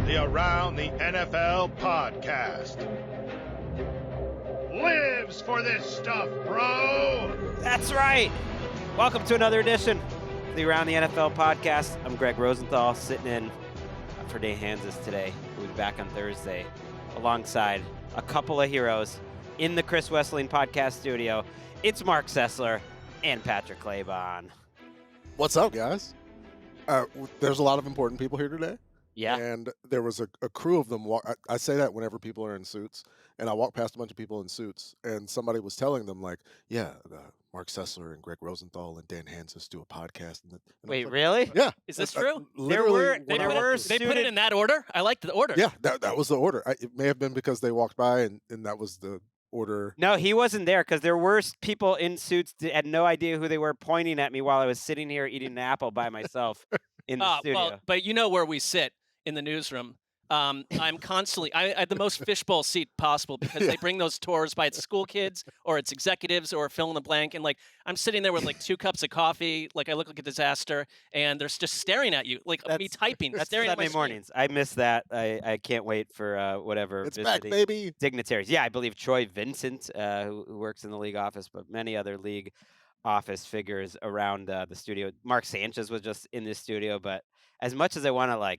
the Around the NFL podcast. Lives for this stuff, bro. That's right. Welcome to another edition of the Around the NFL podcast. I'm Gregg Rosenthal, sitting in for Dan Hansis today. We'll be back on Thursday alongside a couple of heroes in the Chris Wesseling podcast studio. It's Marc Sessler and Patrick Claybon. What's up, guys? There's a lot of important people here today. Yeah. And there was a crew of them. I say that whenever people are in suits, and I walk past a bunch of people in suits, and somebody was telling them, like, yeah, Marc Sessler and Gregg Rosenthal and Dan Hansis do a podcast. And Wait, like, really? Yeah. Is this true? There were They put it in that order? I like the order. Yeah, that was the order. It may have been because they walked by, and that was the order. No, he wasn't there because there were people in suits that had no idea who they were pointing at me while I was sitting here eating an apple by myself in the studio. Well, but you know where we sit in the newsroom. I'm constantly I have the most fishbowl seat possible because they bring those tours by it's school kids or it's executives or fill in the blank, and like I'm sitting there with like 2 cups of coffee, like I look like a disaster, and they're just staring at you, like me typing. That's staring Sunday at my mornings. I miss that. I can't wait for whatever. It's back, baby. Dignitaries. Yeah, I believe Troy Vincent, who works in the league office, but many other league office figures around the studio. Mark Sanchez was just in this studio, but as much as I want to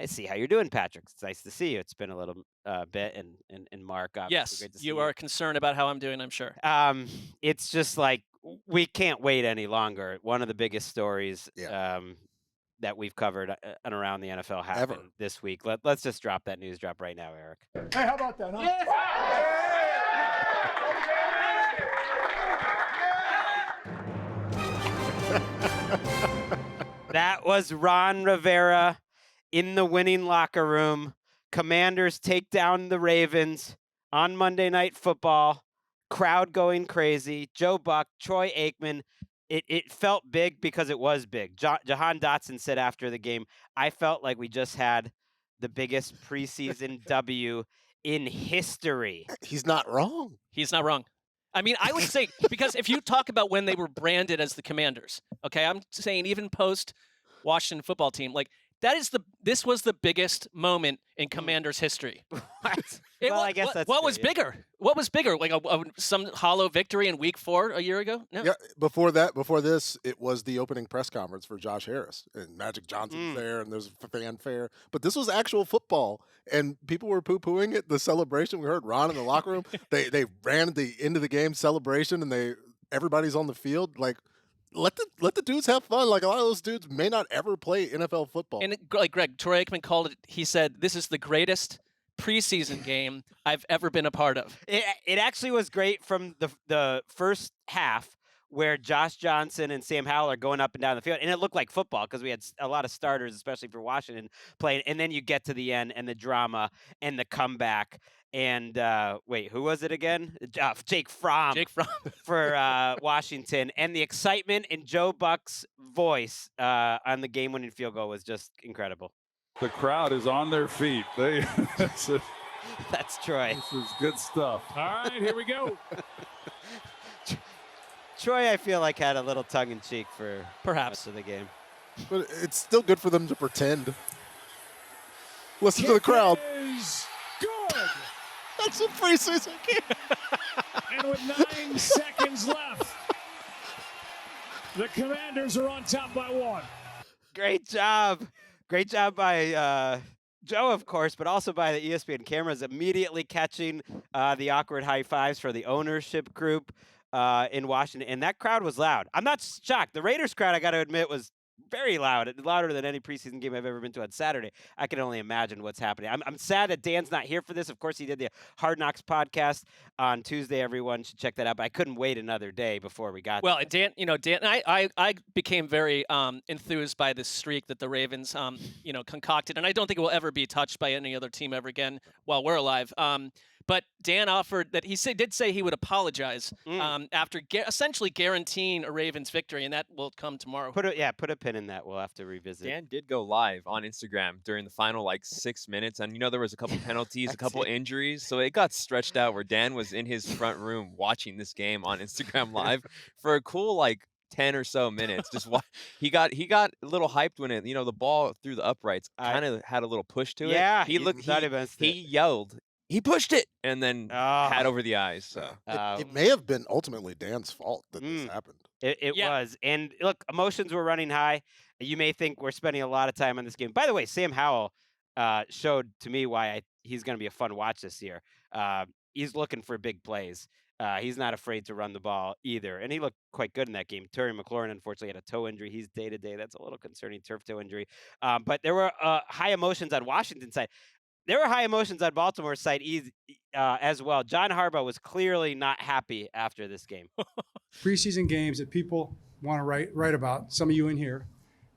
I see how you're doing, Patrick. It's nice to see you. It's been a little bit, and Mark. Yes, great to see you are concerned about how I'm doing, I'm sure. It's just like we can't wait any longer. One of the biggest stories that we've covered and around the NFL happened this week. Let's just drop that news drop right now, Eric. Hey, how about that, huh? That was Ron Rivera in the winning locker room. Commanders take down the Ravens on Monday Night Football. Crowd going crazy. Joe Buck, Troy Aikman. It felt big because it was big. Jahan Dotson said after the game, I felt like we just had the biggest preseason W in history. He's not wrong. He's not wrong. I mean, I would say, because if you talk about when they were branded as the Commanders, okay, I'm saying even post Washington football team, like this was the biggest moment in Commanders history. I guess that's what true, was bigger? What was bigger? Like some hollow victory in Week 4 a year ago? No. Yeah, before this, it was the opening press conference for Josh Harris, and Magic Johnson's there, and there's a fanfare. But this was actual football, and people were poo-pooing it. The celebration, we heard Ron in the locker room. They ran the end of the game celebration, and everybody's on the field. Like, let the dudes have fun. Like, a lot of those dudes may not ever play NFL football. And like Greg, Troy Aikman called it. He said, "This is the greatest preseason game I've ever been a part of." It actually was great from the first half where Josh Johnson and Sam Howell are going up and down the field, and it looked like football because we had a lot of starters, especially for Washington, playing. And then you get to the end and the drama and the comeback. And wait, who was it again? Jake Fromm. For Washington. And the excitement in Joe Buck's voice on the game-winning field goal was just incredible. The crowd is on their feet. That's Troy. This is good stuff. All right, here we go. Troy, I feel like, had a little tongue-in-cheek for perhaps most of the game. But it's still good for them to pretend. Listen to the crowd. Is good. That's a preseason game. And with 9 seconds left, the Commanders are on top by 1. Great job. Great job by Joe, of course, but also by the ESPN cameras immediately catching the awkward high fives for the ownership group in Washington. And that crowd was loud. I'm not shocked. The Raiders crowd, I got to admit, was very loud, louder than any preseason game I've ever been to on Saturday. I can only imagine what's happening. I'm sad that Dan's not here for this. Of course, he did the Hard Knocks podcast on Tuesday. Everyone should check that out. But I couldn't wait another day before we got there. Dan, I became very enthused by this streak that the Ravens, concocted, and I don't think it will ever be touched by any other team ever again while we're alive. But Dan offered that did say he would apologize after essentially guaranteeing a Ravens victory, and that will come tomorrow. Put a pin in that. We'll have to revisit. Dan did go live on Instagram during the final 6 minutes, and there was a couple penalties, a couple injuries, so it got stretched out where Dan was in his front room watching this game on Instagram Live for a cool 10 or so minutes. He got a little hyped when the ball through the uprights kind of had a little push to it. Yeah, He he yelled, he pushed it, and then had over the eyes. So It may have been ultimately Dan's fault that this happened. It Yeah. was. And look, emotions were running high. You may think we're spending a lot of time on this game. By the way, Sam Howell showed to me why he's going to be a fun watch this year. He's looking for big plays. He's not afraid to run the ball either. And he looked quite good in that game. Terry McLaurin, unfortunately, had a toe injury. He's day-to-day. That's a little concerning, turf toe injury. But there were high emotions on Washington's side. There were high emotions on Baltimore's side as well. John Harbaugh was clearly not happy after this game. Preseason games that people want to write about, some of you in here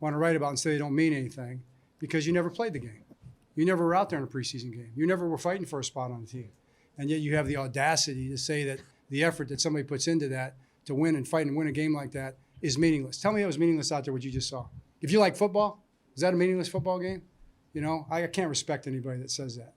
want to write about and say they don't mean anything because you never played the game. You never were out there in a preseason game. You never were fighting for a spot on the team. And yet you have the audacity to say that the effort that somebody puts into that to win and fight and win a game like that is meaningless. Tell me it was meaningless out there what you just saw. If you like football, is that a meaningless football game? I can't respect anybody that says that.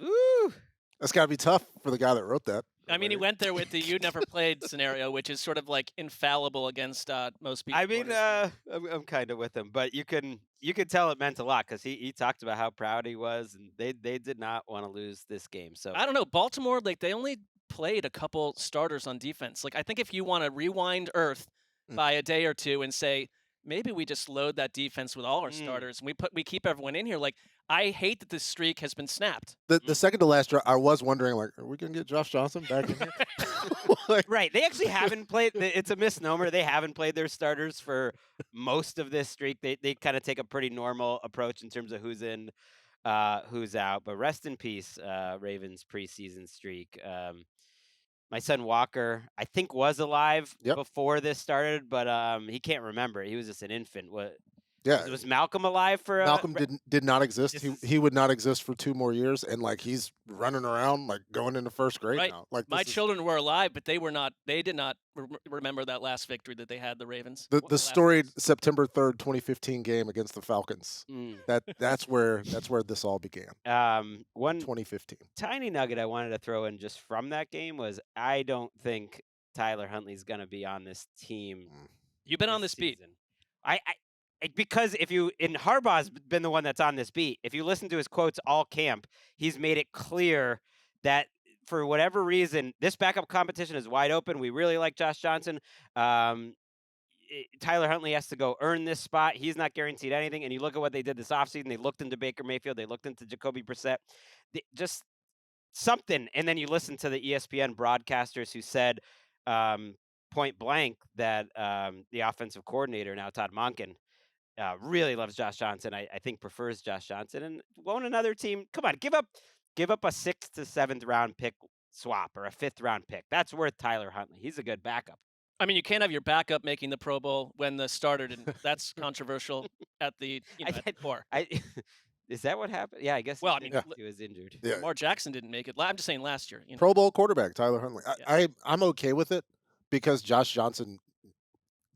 Ooh. That's got to be tough for the guy that wrote that. I mean, he went there with the "you never played" scenario, which is sort of like infallible against most people. I mean, I'm kind of with him, but you can tell it meant a lot because he talked about how proud he was, and they did not want to lose this game. So I don't know. Baltimore, they only played a couple starters on defense. I think if you want to rewind Earth by a day or two and say maybe we just load that defense with all our starters and we keep everyone in here. I hate that this streak has been snapped. The second to last draft, I was wondering, are we going to get Josh Johnson back in here? Right. They actually haven't played. It's a misnomer. They haven't played their starters for most of this streak. They kind of take a pretty normal approach in terms of who's in, who's out. But rest in peace, Ravens preseason streak. My son Walker, I think, was alive before this started, but he can't remember. He was just an infant. Yeah. Was Malcolm alive for? Malcolm did not exist. He would not exist for 2 more years, and he's running around going into first grade now. My children were alive, but they were not. They did not remember that last victory that they had, the Ravens. The storied September 3rd, 2015 game against the Falcons. That's where this all began. 2015. Tiny nugget I wanted to throw in just from that game was I don't think Tyler Huntley's going to be on this team. You've been on this beat. Because Harbaugh's been the one that's on this beat. If you listen to his quotes all camp, he's made it clear that for whatever reason, this backup competition is wide open. We really like Josh Johnson. Tyler Huntley has to go earn this spot. He's not guaranteed anything. And you look at what they did this offseason. They looked into Baker Mayfield. They looked into Jacoby Brissett. Just something. And then you listen to the ESPN broadcasters who said point blank that the offensive coordinator, now Todd Monken, really loves Josh Johnson. I think prefers Josh Johnson. And won't another team come on, give up a 6th to 7th round pick swap or a 5th round pick. That's worth Tyler Huntley. He's a good backup. I mean, you can't have your backup making the Pro Bowl when the starter didn't. That's controversial at the at the core. Is that what happened? Yeah, I guess. Well, he was injured. Yeah. Lamar Jackson didn't make it. I'm just saying last year. Pro Bowl quarterback Tyler Huntley. I'm okay with it because Josh Johnson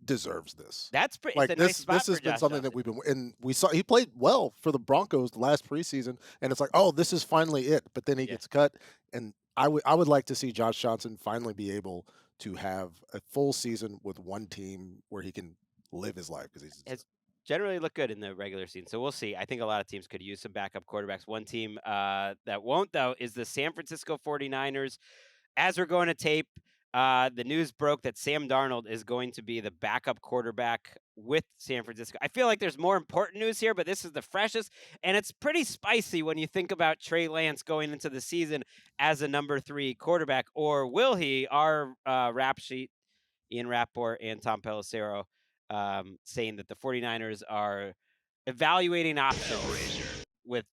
deserves this. That's pretty. It's a nice spot this has been something that we've been, and we saw he played well for the Broncos last preseason, and it's this is finally it. But then he gets cut, and I would like to see Josh Johnson finally be able to have a full season with one team where he can live his life because has generally looked good in the regular season. So we'll see. I think a lot of teams could use some backup quarterbacks. One team that won't though is the San Francisco 49ers. As we're going to tape, the news broke that Sam Darnold is going to be the backup quarterback with San Francisco. I feel like there's more important news here, but this is the freshest, and it's pretty spicy when you think about Trey Lance going into the season as a number 3 quarterback, or will he? Our rap sheet, Ian Rapport and Tom Pelissero, saying that the 49ers are evaluating options with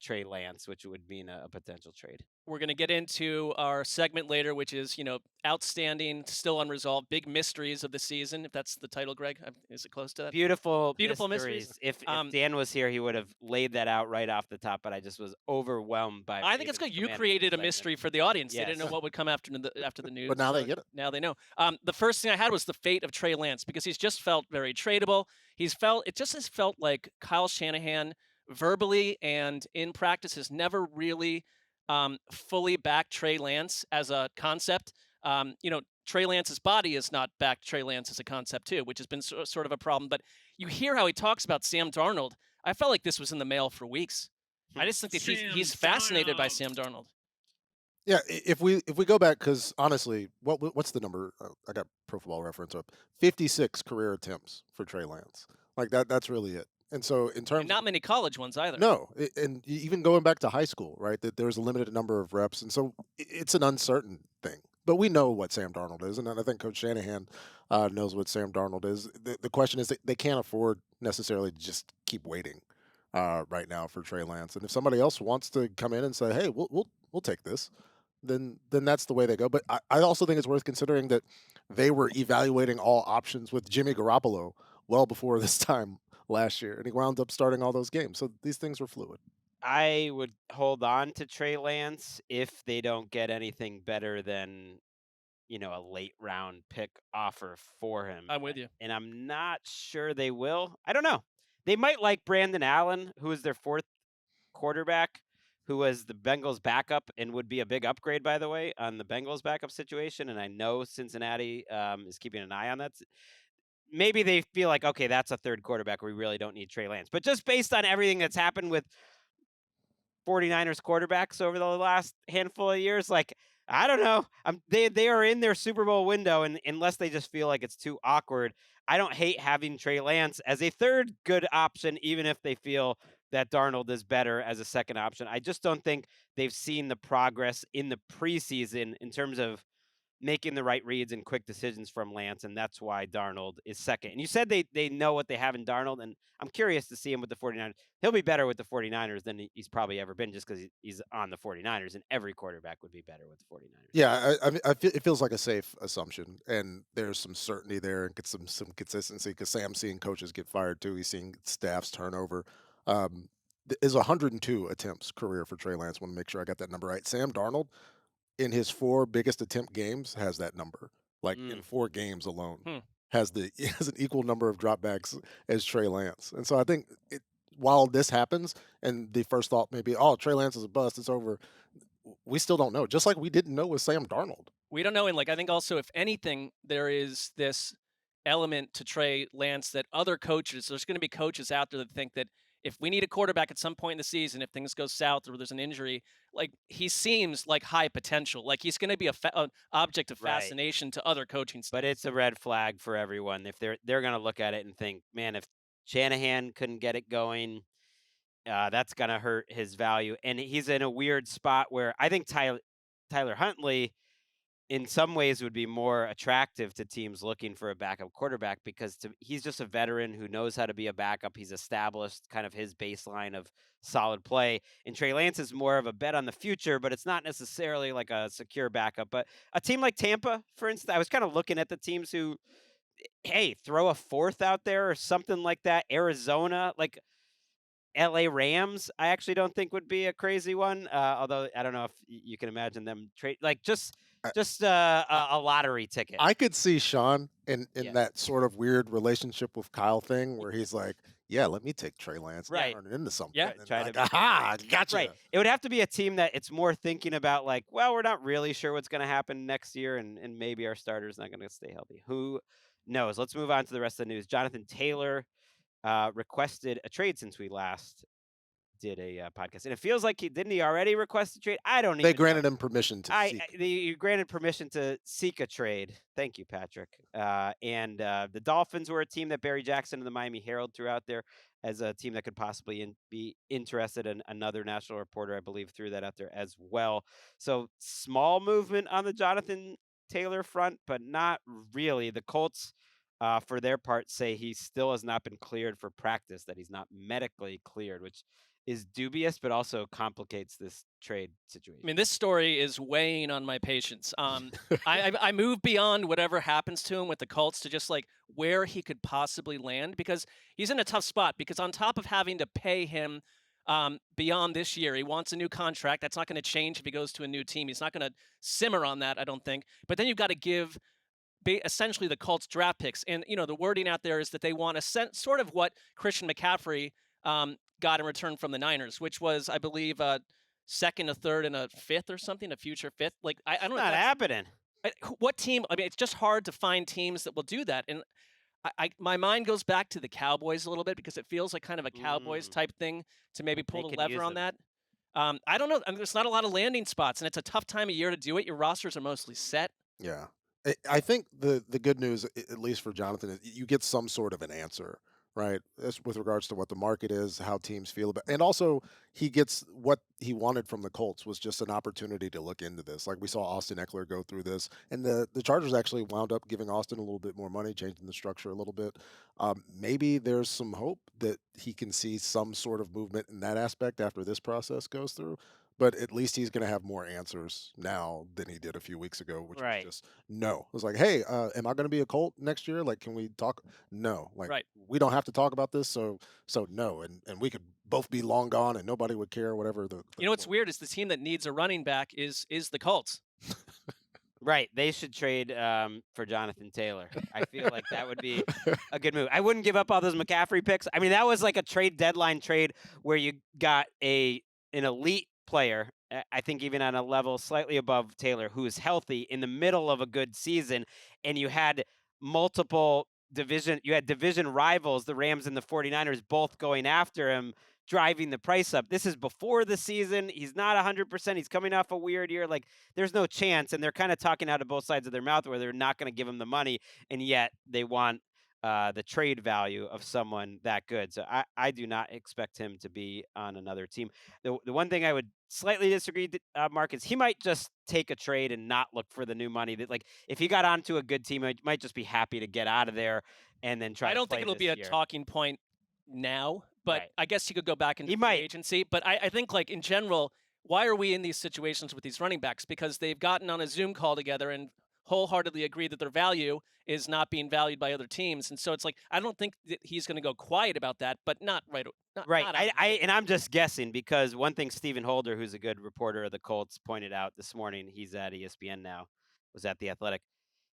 Trey Lance, which would mean a potential trade. We're going to get into our segment later, which is, outstanding, still unresolved, big mysteries of the season. If that's the title, Greg, is it close to that? Beautiful mysteries. If Dan was here, he would have laid that out right off the top, but I just was overwhelmed by. I think it's good. You created a mystery for the audience. Yes. They didn't know what would come after the news. But now they get it. Now they know. The first thing I had was the fate of Trey Lance, because he's just felt very tradable. It just has felt like Kyle Shanahan verbally and in practice has never really fully backed Trey Lance as a concept. Trey Lance's body is not back to Trey Lance as a concept too, which has been sort of a problem. But you hear how he talks about Sam Darnold. I felt like this was in the mail for weeks. I just think that he's fascinated by Sam Darnold. Yeah, if we go back, because honestly, what's the number? I got Pro Football Reference up. 56 career attempts for Trey Lance. Like that's really it. And so in terms, And not many college ones either. no, and even going back to high school, right? That there's a limited number of reps, and so it's an uncertain thing. But we know what Sam Darnold is, and I think Coach Shanahan knows what Sam Darnold is. The question is that they can't afford necessarily to just keep waiting right now for Trey Lance. And if somebody else wants to come in and say, "Hey, we'll take this," then that's the way they go. But I also think it's worth considering that they were evaluating all options with Jimmy Garoppolo well before this time last year, and he wound up starting all those games. So these things were fluid. I would hold on to Trey Lance if they don't get anything better than, a late round pick offer for him. I'm with you. And I'm not sure they will. I don't know. They might like Brandon Allen, who is their fourth quarterback, who was the Bengals backup and would be a big upgrade, by the way, on the Bengals backup situation. And I know Cincinnati is keeping an eye on that. Maybe they feel like, okay, that's a third quarterback. We really don't need Trey Lance. But just based on everything that's happened with 49ers quarterbacks over the last handful of years, like, I don't know. They are in their Super Bowl window, and unless they just feel like it's too awkward, I don't hate having Trey Lance as a third good option, even if they feel that Darnold is better as a second option. I just don't think they've seen the progress in the preseason in terms of making the right reads and quick decisions from Lance, and that's why Darnold is second. And you said they know what they have in Darnold, and I'm curious to see him with the 49ers. He'll be better with the 49ers than he's probably ever been just because he's on the 49ers, and every quarterback would be better with the 49ers. Yeah, it feels like a safe assumption, and there's some certainty there and get some consistency because Sam's seeing coaches get fired too. He's seeing staffs turnover. Is 102 attempts career for Trey Lance. Want to make sure I got that number right. Sam Darnold, in his 4 biggest attempt games, has that number. Like in 4 games alone, has an equal number of dropbacks as Trey Lance. And so I think while this happens, and the first thought may be, oh, Trey Lance is a bust, it's over. We still don't know. Just like we didn't know with Sam Darnold. We don't know. And I think also, if anything, there is this element to Trey Lance that other coaches, there's going to be coaches out there that think that if we need a quarterback at some point in the season, if things go south or there's an injury, he seems like high potential. Like he's going to be an object of fascination to other coaching staff. But it's a red flag for everyone if they're going to look at it and think, man, if Shanahan couldn't get it going, that's going to hurt his value. And he's in a weird spot where I think Tyler Huntley in some ways would be more attractive to teams looking for a backup quarterback because he's just a veteran who knows how to be a backup. He's established kind of his baseline of solid play. And Trey Lance is more of a bet on the future, but it's not necessarily like a secure backup. But a team like Tampa, for instance, I was kind of looking at the teams who, hey, throw a fourth out there or something like that. Arizona, like LA Rams, I actually don't think would be a crazy one. Although I don't know if you can imagine them trade, just a lottery ticket. I could see Sean in that sort of weird relationship with Kyle thing where he's like, yeah, let me take Trey Lance and turn it into something. Yeah, and aha, gotcha. Right. It would have to be a team that it's more thinking about well, we're not really sure what's going to happen next year, and maybe our starter's not going to stay healthy. Who knows? Let's move on to the rest of the news. Jonathan Taylor requested a trade since we last did a podcast, and it feels like didn't he already request a trade? I don't. They granted him permission to seek. You granted permission to seek a trade. Thank you, Patrick. And the Dolphins were a team that Barry Jackson and the Miami Herald threw out there as a team that could possibly be interested. And another national reporter, I believe, threw that out there as well. So small movement on the Jonathan Taylor front, but not really. The Colts, for their part, say he still has not been cleared for practice, that he's not medically cleared, which is dubious, but also complicates this trade situation. I mean, this story is weighing on my patience. I move beyond whatever happens to him with the Colts to just where he could possibly land, because he's in a tough spot, because on top of having to pay him beyond this year, he wants a new contract. That's not going to change if he goes to a new team. He's not going to simmer on that, I don't think. But then you've got to give essentially the Colts draft picks. And, the wording out there is that they want sort of what Christian McCaffrey got in return from the Niners, which was, I believe, a second, a third, and a fifth or something, a future fifth. I don't know. Not happening. What team? I mean, it's just hard to find teams that will do that. And my mind goes back to the Cowboys a little bit because it feels like kind of a Cowboys type thing to maybe pull They the can lever use on them. that. I don't know. I mean, there's not a lot of landing spots, and it's a tough time of year to do it. Your rosters are mostly set. Yeah. I think the good news, at least for Jonathan, is you get some sort of an answer, right? With regards to what the market is, how teams feel about, and also he gets what he wanted from the Colts was just an opportunity to look into this. Like we saw Austin Eckler go through this, and the Chargers actually wound up giving Austin a little bit more money, changing the structure a little bit. Maybe there's some hope that he can see some sort of movement in that aspect after this process goes through. But at least he's going to have more answers now than he did a few weeks ago, which Right. was just no. It was like, hey, am I going to be a Colt next year? Like, can we talk? No, like Right. we don't have to talk about this. So no, and we could both be long gone and nobody would care. Whatever the You know what's weird is the team that needs a running back is the Colts. Right. They should trade for Jonathan Taylor. I feel like that would be a good move. I wouldn't give up all those McCaffrey picks. I mean, that was like a trade deadline trade where you got an elite player, I think even on a level slightly above Taylor, who is healthy in the middle of a good season, and you had division rivals, the Rams and the 49ers, both going after him, driving the price up. This is before the season. He's not 100%. He's coming off a weird year. Like, there's no chance. And they're kind of talking out of both sides of their mouth where they're not going to give him the money, and yet they want the trade value of someone that good. So I do not expect him to be on another team. The one thing I would slightly disagree, Mark, is he might just take a trade and not look for the new money. That, like, if he got onto a good team, he might just be happy to get out of there and then try. I don't to play think it'll this be a year. talking point now, but Right. I guess he could go back into He free might. agency. But I think, like, in general, why are we in these situations with these running backs? Because they've gotten on a Zoom call together and wholeheartedly agree that their value is not being valued by other teams. And so it's like, I don't think that he's going to go quiet about that, but not right. Right. Not out of the gate. And I'm just guessing because one thing Stephen Holder, who's a good reporter of the Colts, pointed out this morning, he's at ESPN now, was at The Athletic.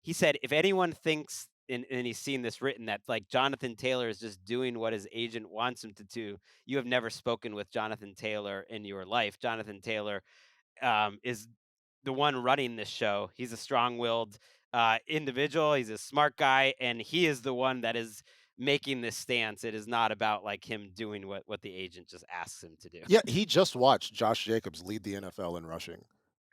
He said, if anyone thinks, and he's seen this written, that like Jonathan Taylor is just doing what his agent wants him to do, you have never spoken with Jonathan Taylor in your life. Jonathan Taylor is the one running this show. He's a strong-willed individual. He's a smart guy, and he is the one that is making this stance. It is not about like him doing what the agent just asks him to do. Yeah, he just watched Josh Jacobs lead the NFL in rushing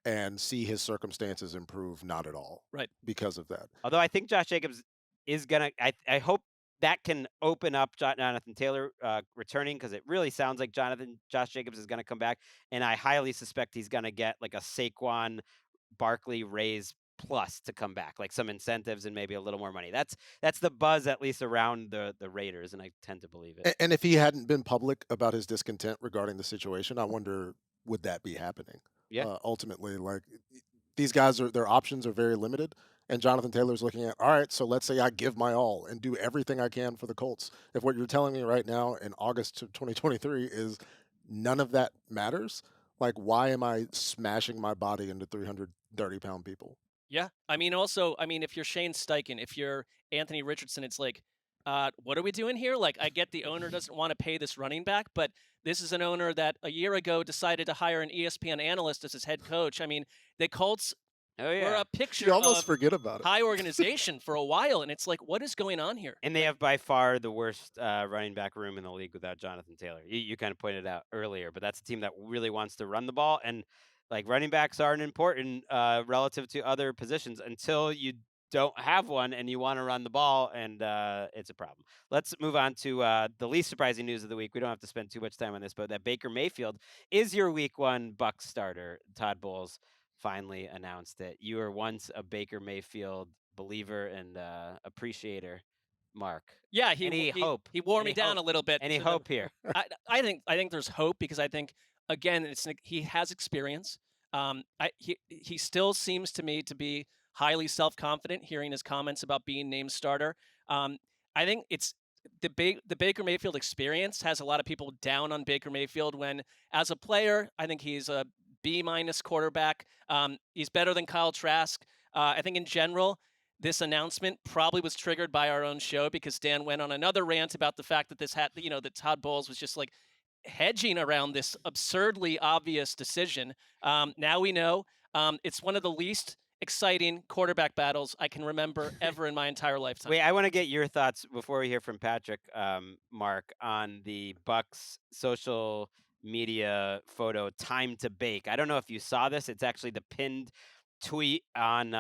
and see his circumstances improve not at all. Right. Because of that. Although I think Josh Jacobs is gonna, I hope that can open up Jonathan Taylor returning, because it really sounds like Josh Jacobs is gonna come back, and I highly suspect he's gonna get like a Saquon Barkley raise plus to come back, like some incentives and maybe a little more money. That's the buzz, at least around the Raiders, and I tend to believe it. And if he hadn't been public about his discontent regarding the situation, I wonder, would that be happening? Yeah. Ultimately, like these guys their options are very limited. And Jonathan Taylor's looking at, all right, so let's say I give my all and do everything I can for the Colts. If what you're telling me right now in August of 2023 is none of that matters, like why am I smashing my body into 330-pound people? Yeah. I mean, also, if you're Shane Steichen, if you're Anthony Richardson, it's like, what are we doing here? Like, I get the owner doesn't want to pay this running back, but this is an owner that a year ago decided to hire an ESPN analyst as his head coach. I mean, the Colts were a picture You almost of forget about it. high organization for a while, and it's like, what is going on here? And they have by far the worst running back room in the league without Jonathan Taylor. You kind of pointed out earlier, but that's a team that really wants to run the ball, and like running backs aren't important relative to other positions until you don't have one and you want to run the ball, and it's a problem. Let's move on to the least surprising news of the week. We don't have to spend too much time on this, but that Baker Mayfield is your week 1 Bucs starter. Todd Bowles finally announced it. You were once a Baker Mayfield believer and appreciator, Mark. Yeah, Any hope? He wore me Any down hope? a little bit. Any to the- hope here? I think there's hope because I think, again, it's he has experience. He still seems to me to be highly self-confident. Hearing his comments about being named starter, I think it's the Baker Mayfield experience has a lot of people down on Baker Mayfield. When as a player, I think he's a B- quarterback. He's better than Kyle Trask. I think in general, this announcement probably was triggered by our own show because Dan went on another rant about the fact that that Todd Bowles was just like hedging around this absurdly obvious decision. Now we know it's one of the least exciting quarterback battles I can remember ever in my entire lifetime. Wait, I want to get your thoughts before we hear from Patrick, Mark, on the Bucks social media photo "Time to Bake." I don't know if you saw this. It's actually the pinned tweet on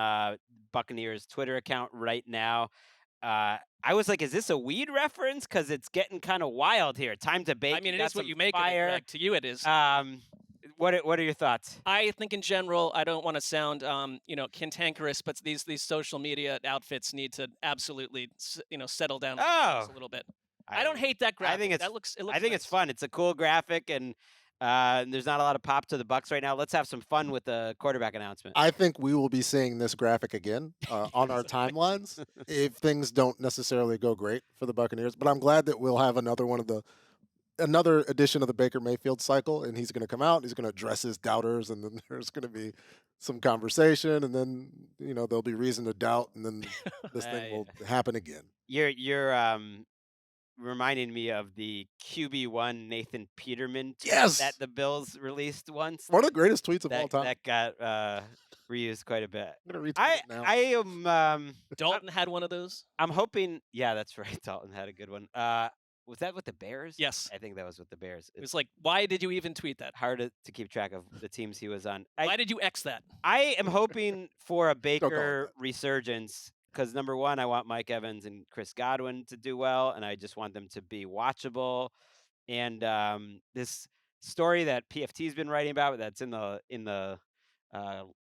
Buccaneers Twitter account right now. I was like, "Is this a weed reference? Because it's getting kind of wild here." Time to bake. I mean, it got is what some you make fire. of it, Greg. To you, it is. What are your thoughts? I think in general, I don't want to sound, cantankerous, but these social media outfits need to absolutely, settle down a little bit. I don't hate that graphic. I think it's it looks I think nice. it's fun. It's a cool graphic, and there's not a lot of pop to the Bucks right now. Let's have some fun with the quarterback announcement. I think we will be seeing this graphic again on our timelines if things don't necessarily go great for the Buccaneers. But I'm glad that we'll have another edition of the Baker Mayfield cycle, and he's going to come out, he's going to address his doubters, and then there's going to be some conversation, and then there'll be reason to doubt, and then this thing will happen again. You're reminding me of the QB1 Nathan Peterman tweet Yes! that the Bills released once. One of the greatest tweets of all time. That got reused quite a bit. I'm going to retweet it now. I am. Dalton had one of those. I'm hoping. Yeah, that's right. Dalton had a good one. Was that with the Bears? Yes. I think that was with the Bears. It was like, why did you even tweet that? Hard to keep track of the teams he was on. Why did you X that? I am hoping for a Baker resurgence because, number one, I want Mike Evans and Chris Godwin to do well, and I just want them to be watchable. And this story that PFT's been writing about that's in the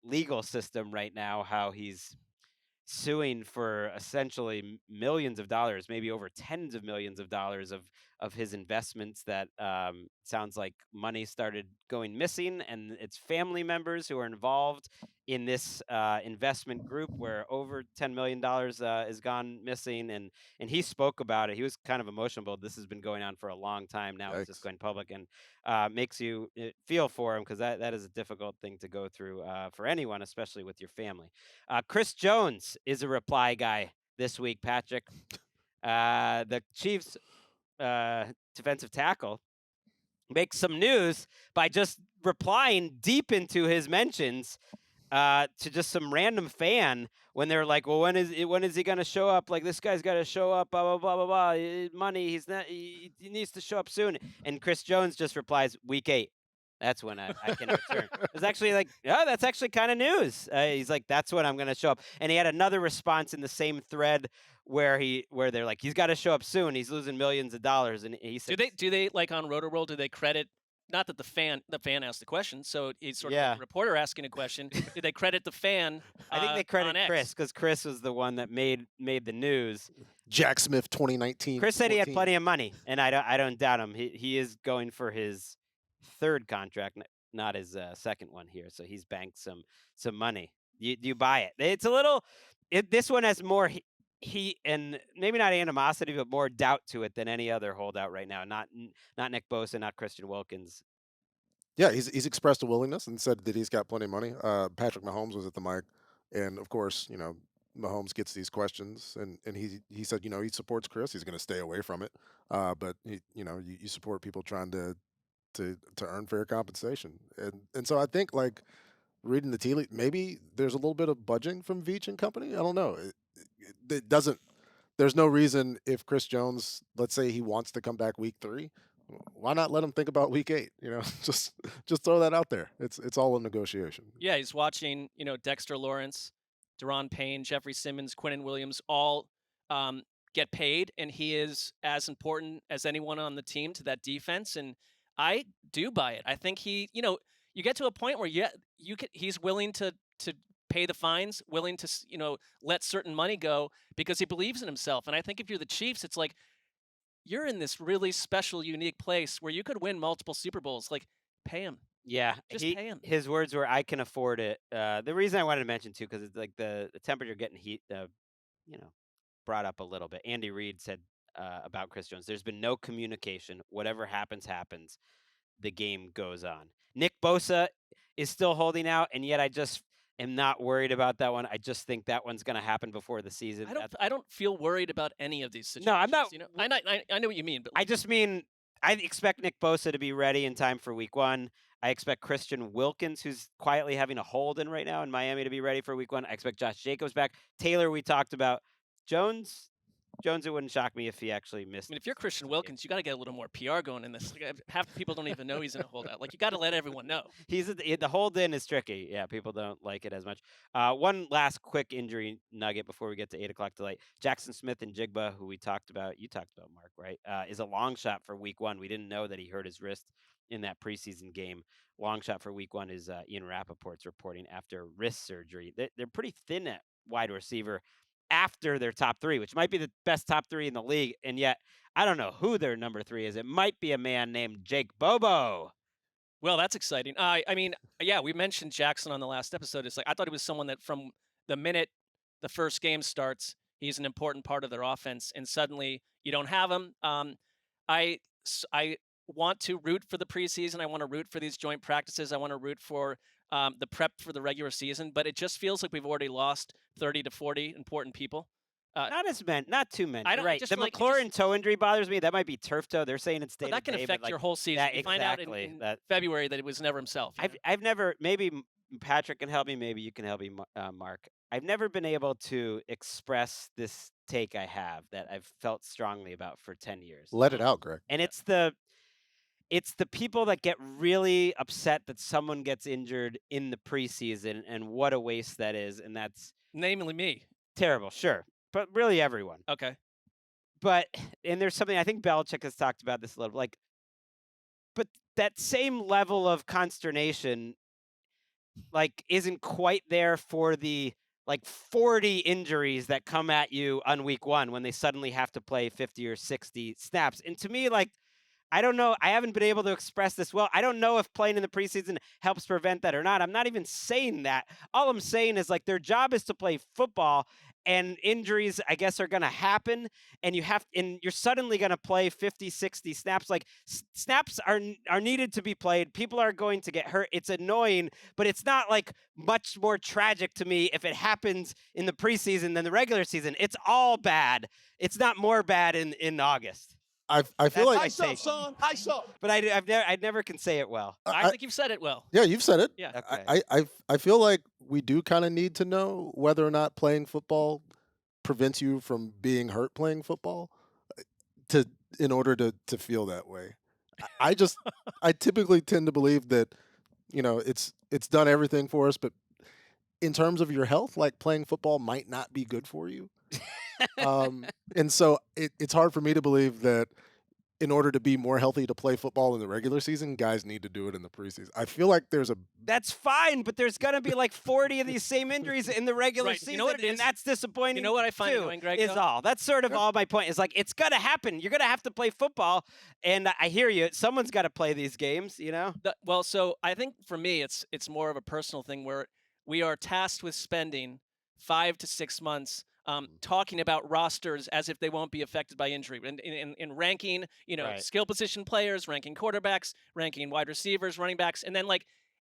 legal system right now, how he's suing for essentially millions of dollars, maybe over tens of millions of dollars of his investments that sounds like money started going missing, and it's family members who are involved in this investment group where over $10 million has gone missing, and he spoke about it. He was kind of emotional. This has been going on for a long time now. It's just going public, and makes you feel for him because that is a difficult thing to go through for anyone, especially with your family. Chris Jones is a reply guy this week, Patrick. The Chiefs defensive tackle makes some news by just replying deep into his mentions to just some random fan when they're like, well, when is he going to show up? Like, this guy's got to show up, blah, blah, blah, blah, blah. Money, he needs to show up soon. And Chris Jones just replies, week 8. That's when I can return. It's actually like, oh, that's actually kind of news. He's like, that's when I'm going to show up. And he had another response in the same thread where they're like, he's got to show up soon. He's losing millions of dollars. And he said, do they like on Roto-World, do they credit, not that the fan asked the question, so he's sort of like a reporter asking a question. Do they credit the fan? I think they credit Chris because Chris was the one that made the news. Jack Smith 2019. Chris said he had plenty of money, and I don't doubt him. He is going for his third contract, not his second one here. So he's banked some money. You buy it? It's a little. This one has more heat and maybe not animosity, but more doubt to it than any other holdout right now. Not Nick Bosa, not Christian Wilkins. Yeah, he's expressed a willingness and said that he's got plenty of money. Patrick Mahomes was at the mic, and of course, Mahomes gets these questions, and he said, he supports Chris. He's going to stay away from it, but you support people trying to earn fair compensation, and so I think, like, reading the tea leaf, maybe there's a little bit of budging from Veach and company. I don't know. It doesn't. There's no reason if Chris Jones, let's say he wants to come back week 3, why not let him think about week 8? Just throw that out there. It's all a negotiation. Yeah, he's watching, Dexter Lawrence, Deron Payne, Jeffrey Simmons, Quinnen Williams all get paid, and he is as important as anyone on the team to that defense. And I do buy it. I think he, you get to a point where he's willing to pay the fines, willing to let certain money go because he believes in himself. And I think if you're the Chiefs, it's like you're in this really special, unique place where you could win multiple Super Bowls. Like, pay him. Yeah, just pay him. His words were, "I can afford it." The reason I wanted to mention too, because it's like the temperature getting heat, brought up a little bit. Andy Reid said about Chris Jones, "There's been no communication. Whatever happens, happens. The game goes on." Nick Bosa is still holding out, and yet I just am not worried about that one. I just think that one's going to happen before the season. I don't feel worried about any of these situations. No, I'm not. I know what you mean, but I just mean I expect Nick Bosa to be ready in time for week 1. I expect Christian Wilkins, who's quietly having a hold in right now in Miami, to be ready for week 1. I expect Josh Jacobs back. Taylor, we talked about. Jones, it wouldn't shock me if he actually missed. I mean, if you're Christian Wilkins, you got to get a little more PR going in this. Like, half the people don't even know he's in a holdout. Like, you got to let everyone know. The hold in is tricky. Yeah, people don't like it as much. One last quick injury nugget before we get to 8 o'clock tonight. Jackson Smith and Jigba, who you talked about, Mark, right? Is a long shot for week 1. We didn't know that he hurt his wrist in that preseason game. Long shot for week 1 is Ian Rappaport's reporting after wrist surgery. They're pretty thin at wide receiver after their top 3, which might be the best top 3 in the league. And yet, I don't know who their number 3 is. It might be a man named Jake Bobo. Well, that's exciting. I mean, yeah, we mentioned Jackson on the last episode. It's like, I thought he was someone that from the minute the first game starts, he's an important part of their offense. And suddenly you don't have him. I want to root for the preseason. I want to root for these joint practices. I want to root for the prep for the regular season, but it just feels like we've already lost 30 to 40 important people. Not too many. I don't, right. The McLaurin toe injury bothers me. That might be turf toe. They're saying it's day that can affect your whole season. You find out in February that it was never himself. I've never, maybe Patrick can help me, maybe you can help me, Mark. I've never been able to express this take I have that I've felt strongly about for 10 years. Let it out, Greg. And it's the people that get really upset that someone gets injured in the preseason and what a waste that is. And that's namely me. Terrible, sure. But really everyone. Okay. And there's something, I think Belichick has talked about this a little, but that same level of consternation, isn't quite there for the 40 injuries that come at you on week 1 when they suddenly have to play 50 or 60 snaps. And to me, I don't know. I haven't been able to express this well. I don't know if playing in the preseason helps prevent that or not. I'm not even saying that. All I'm saying is their job is to play football, and injuries, I guess, are going to happen. And you're suddenly going to play 50, 60 snaps. Snaps are needed to be played. People are going to get hurt. It's annoying, but it's not much more tragic to me if it happens in the preseason than the regular season. It's all bad. It's not more bad in August. I feel like I saw. But I never can say it well. I think you've said it well. Yeah, you've said it. Yeah. Okay. I feel like we do kind of need to know whether or not playing football prevents you from being hurt playing football in order to feel that way. I typically tend to believe that, it's done everything for us, but in terms of your health, playing football might not be good for you. And so it's hard for me to believe that in order to be more healthy to play football in the regular season, guys need to do it in the preseason. I feel like that's fine, but there's going to be 40 of these same injuries in the regular season, you know what it is? And that's disappointing. You know what I find annoying, Greg? Is all. That's sort of all my point. Is it's going to happen. You're going to have to play football, and I hear you. Someone's got to play these games, Well, so I think for me, it's more of a personal thing where we are tasked with spending 5 to 6 months talking about rosters as if they won't be affected by injury, and in ranking, skill position players, ranking quarterbacks, ranking wide receivers, running backs, and then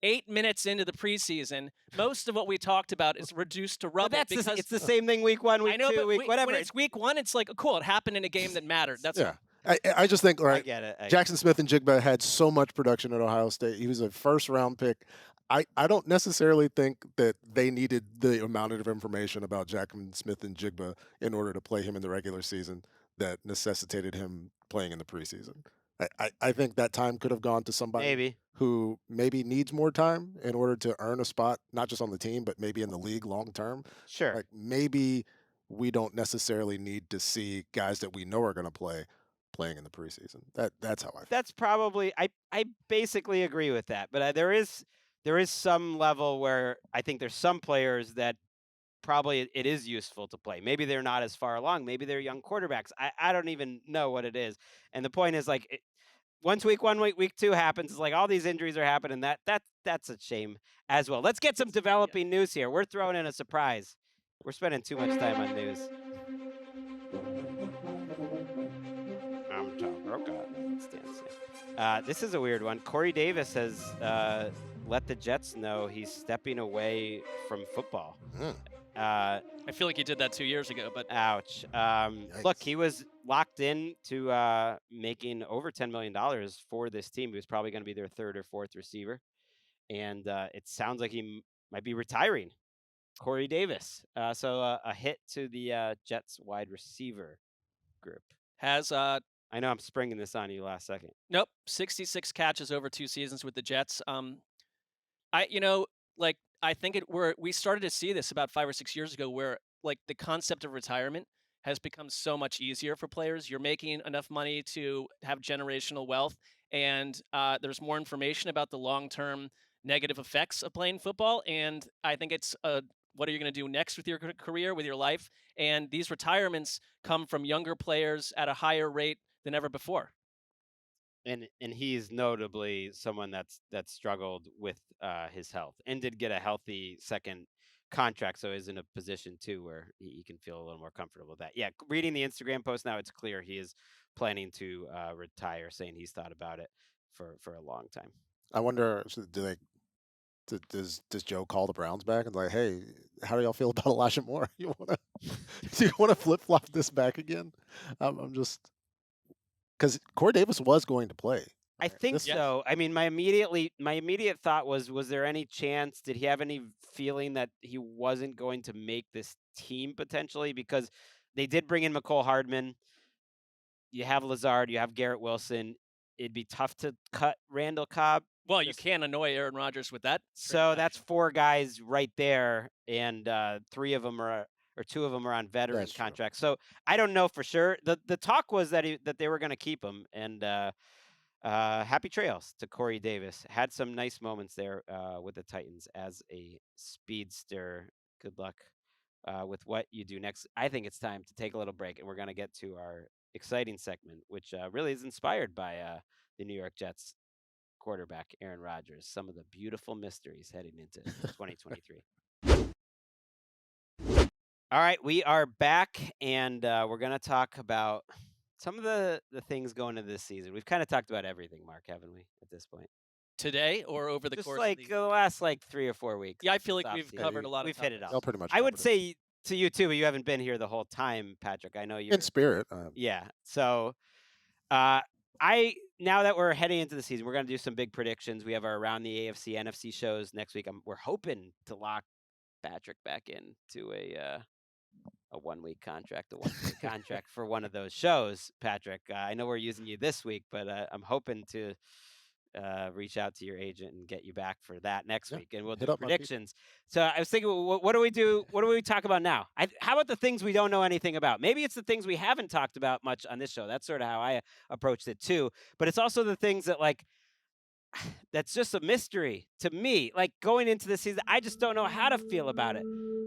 8 minutes into the preseason, most of what we talked about is reduced to rubble. Because it's the same thing week 1, week 2, week whatever. When it's week 1, it's cool. It happened in a game that mattered. That's yeah. I just think, I get it. Jackson Smith and Jigba had so much production at Ohio State. He was a first-round pick. I don't necessarily think that they needed the amount of information about Jackson Smith and Jigba in order to play him in the regular season that necessitated him playing in the preseason. I think that time could have gone to somebody who maybe needs more time in order to earn a spot, not just on the team, but maybe in the league long term. Sure. Maybe we don't necessarily need to see guys that we know are going to playing in the preseason. That's how I feel. That's probably I basically agree with that, but there is some level where I think there's some players that probably it is useful to play. Maybe they're not as far along. Maybe they're young quarterbacks. I don't even know what it is. And the point is once week 1, week 2 happens, it's all these injuries are happening. That's a shame as well. Let's get some developing news here. We're throwing in a surprise. We're spending too much time on news. I'm Tom Brokaw. This is a weird one. Corey Davis has let the Jets know he's stepping away from football. I feel like he did that 2 years ago, but ouch. Look, he was locked in to making over $10 million for this team. He was probably going to be their third or fourth receiver. And it sounds like he might be retiring. Corey Davis. So a hit to the Jets wide receiver group. Has I know I'm springing this on you last second. Nope, 66 catches over 2 seasons with the Jets. I think we started to see this about 5 or 6 years ago, where like the concept of retirement has become so much easier for players. You're making enough money to have generational wealth, and there's more information about the long-term negative effects of playing football. And I think it's what are you going to do next with your career, with your life? And these retirements come from younger players at a higher rate than ever before. And he's notably someone that's struggled with his health and did get a healthy second contract, so is in a position too where he can feel a little more comfortable with that. Yeah, reading the Instagram post now, it's clear he is planning to retire, saying he's thought about it for a long time. I wonder, does Joe call the Browns back and like, hey, how do y'all feel about Elijah Moore? Do you want to flip flop this back again? I'm just. Because Corey Davis was going to play. I think so. I mean, my immediate thought was there any chance? Did he have any feeling that he wasn't going to make this team potentially? Because they did bring in McCole Hardman. You have Lazard. You have Garrett Wilson. It'd be tough to cut Randall Cobb. Well, you can't annoy Aaron Rodgers with that. So that's 4 guys right there, and 3 of them are. Or 2 of them are on veteran contracts. So I don't know for sure. The talk was that they were going to keep him. And happy trails to Corey Davis. Had some nice moments there with the Titans as a speedster. Good luck with what you do next. I think it's time to take a little break, and we're going to get to our exciting segment, which really is inspired by the New York Jets quarterback, Aaron Rodgers. Some of the beautiful mysteries heading into 2023. All right, we are back, and we're going to talk about some of the things going into this season. We've kind of talked about everything, Mark, haven't we, at this point? Today or over the course of the last 3 or 4 weeks. Yeah, I feel like we've covered a lot of We've hit it all. Oh, pretty much. I would say to you, too, but you haven't been here the whole time, Patrick. I know you're... In spirit. Yeah, so now that we're heading into the season, we're going to do some big predictions. We have our Around the AFC, NFC shows next week. We're hoping to lock Patrick back into a 1-week contract, a 1-week contract for one of those shows, Patrick. I know we're using you this week, but I'm hoping to reach out to your agent and get you back for that next week, and we'll do predictions. So I was thinking, what do we do? What do we talk about now? How about the things we don't know anything about? Maybe it's the things we haven't talked about much on this show. That's sort of how I approached it too. But it's also the things that that's just a mystery to me. Like going into the season, I just don't know how to feel about it.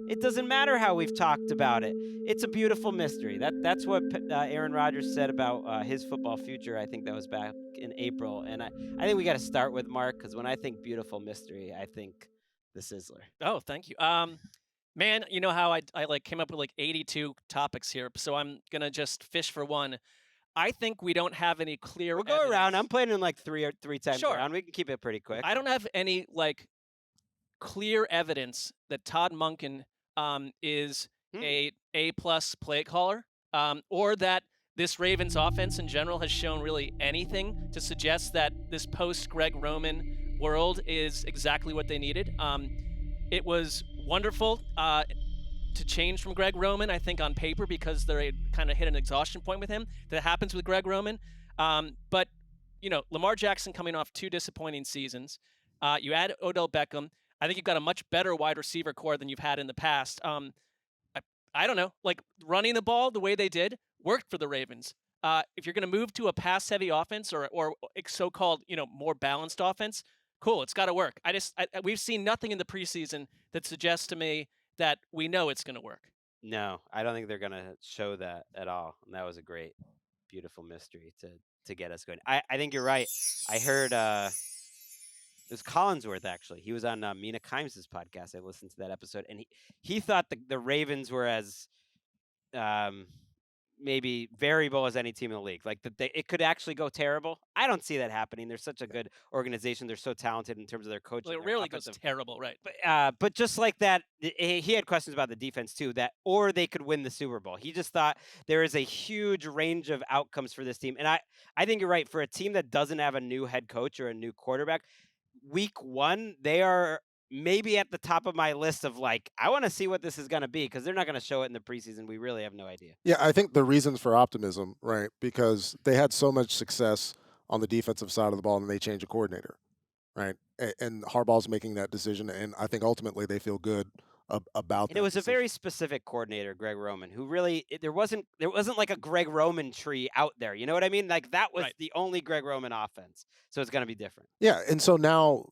It doesn't matter how we've talked about it. It's a beautiful mystery. That's what Aaron Rodgers said about his football future. I think that was back in April. And I think we got to start with Mark, because when I think beautiful mystery, I think the Sizzler. Oh, thank you. Man, you know how I came up with 82 topics here, so I'm going to just fish for one. I think we don't have any clear We'll go around. I'm playing in 3 times Sure. around. We can keep it pretty quick. I don't have any clear evidence that Todd Monken is a A-plus play caller, or that this Ravens offense in general has shown really anything to suggest that this post-Gregg Roman world is exactly what they needed. It was wonderful to change from Gregg Roman, I think, on paper, because they kind of hit an exhaustion point with him. That happens with Gregg Roman. But, Lamar Jackson coming off 2 disappointing seasons. You add Odell Beckham. I think you've got a much better wide receiver core than you've had in the past. I don't know, running the ball the way they did worked for the Ravens. If you're going to move to a pass-heavy offense or so-called, more balanced offense, cool, it's got to work. We've seen nothing in the preseason that suggests to me that we know it's going to work. No, I don't think they're going to show that at all. And that was a great, beautiful mystery to get us going. I think you're right. I heard it was Collinsworth, actually. He was on Mina Kimes' podcast. I listened to that episode, and he thought the Ravens were as maybe variable as any team in the league. Like it could actually go terrible. I don't see that happening. They're such a good organization. They're so talented in terms of their coaching. Well, it rarely goes terrible, right? But just like that, he had questions about the defense too. Or they could win the Super Bowl. He just thought there is a huge range of outcomes for this team. And I think you're right. For a team that doesn't have a new head coach or a new quarterback, week 1 they are maybe at the top of my list of like, I want to see what this is going to be, because they're not going to show it in the preseason. We really have no idea. Yeah, I think the reasons for optimism, right? Because they had so much success on the defensive side of the ball, and they changed a coordinator, right? And Harbaugh's making that decision, and I think ultimately they feel good about that. And it was decision. a very specific coordinator, Gregg Roman, who really there wasn't like a Gregg Roman tree out there. You know what I mean? Like that was the only Gregg Roman offense, so it's going to be different. Yeah, and so now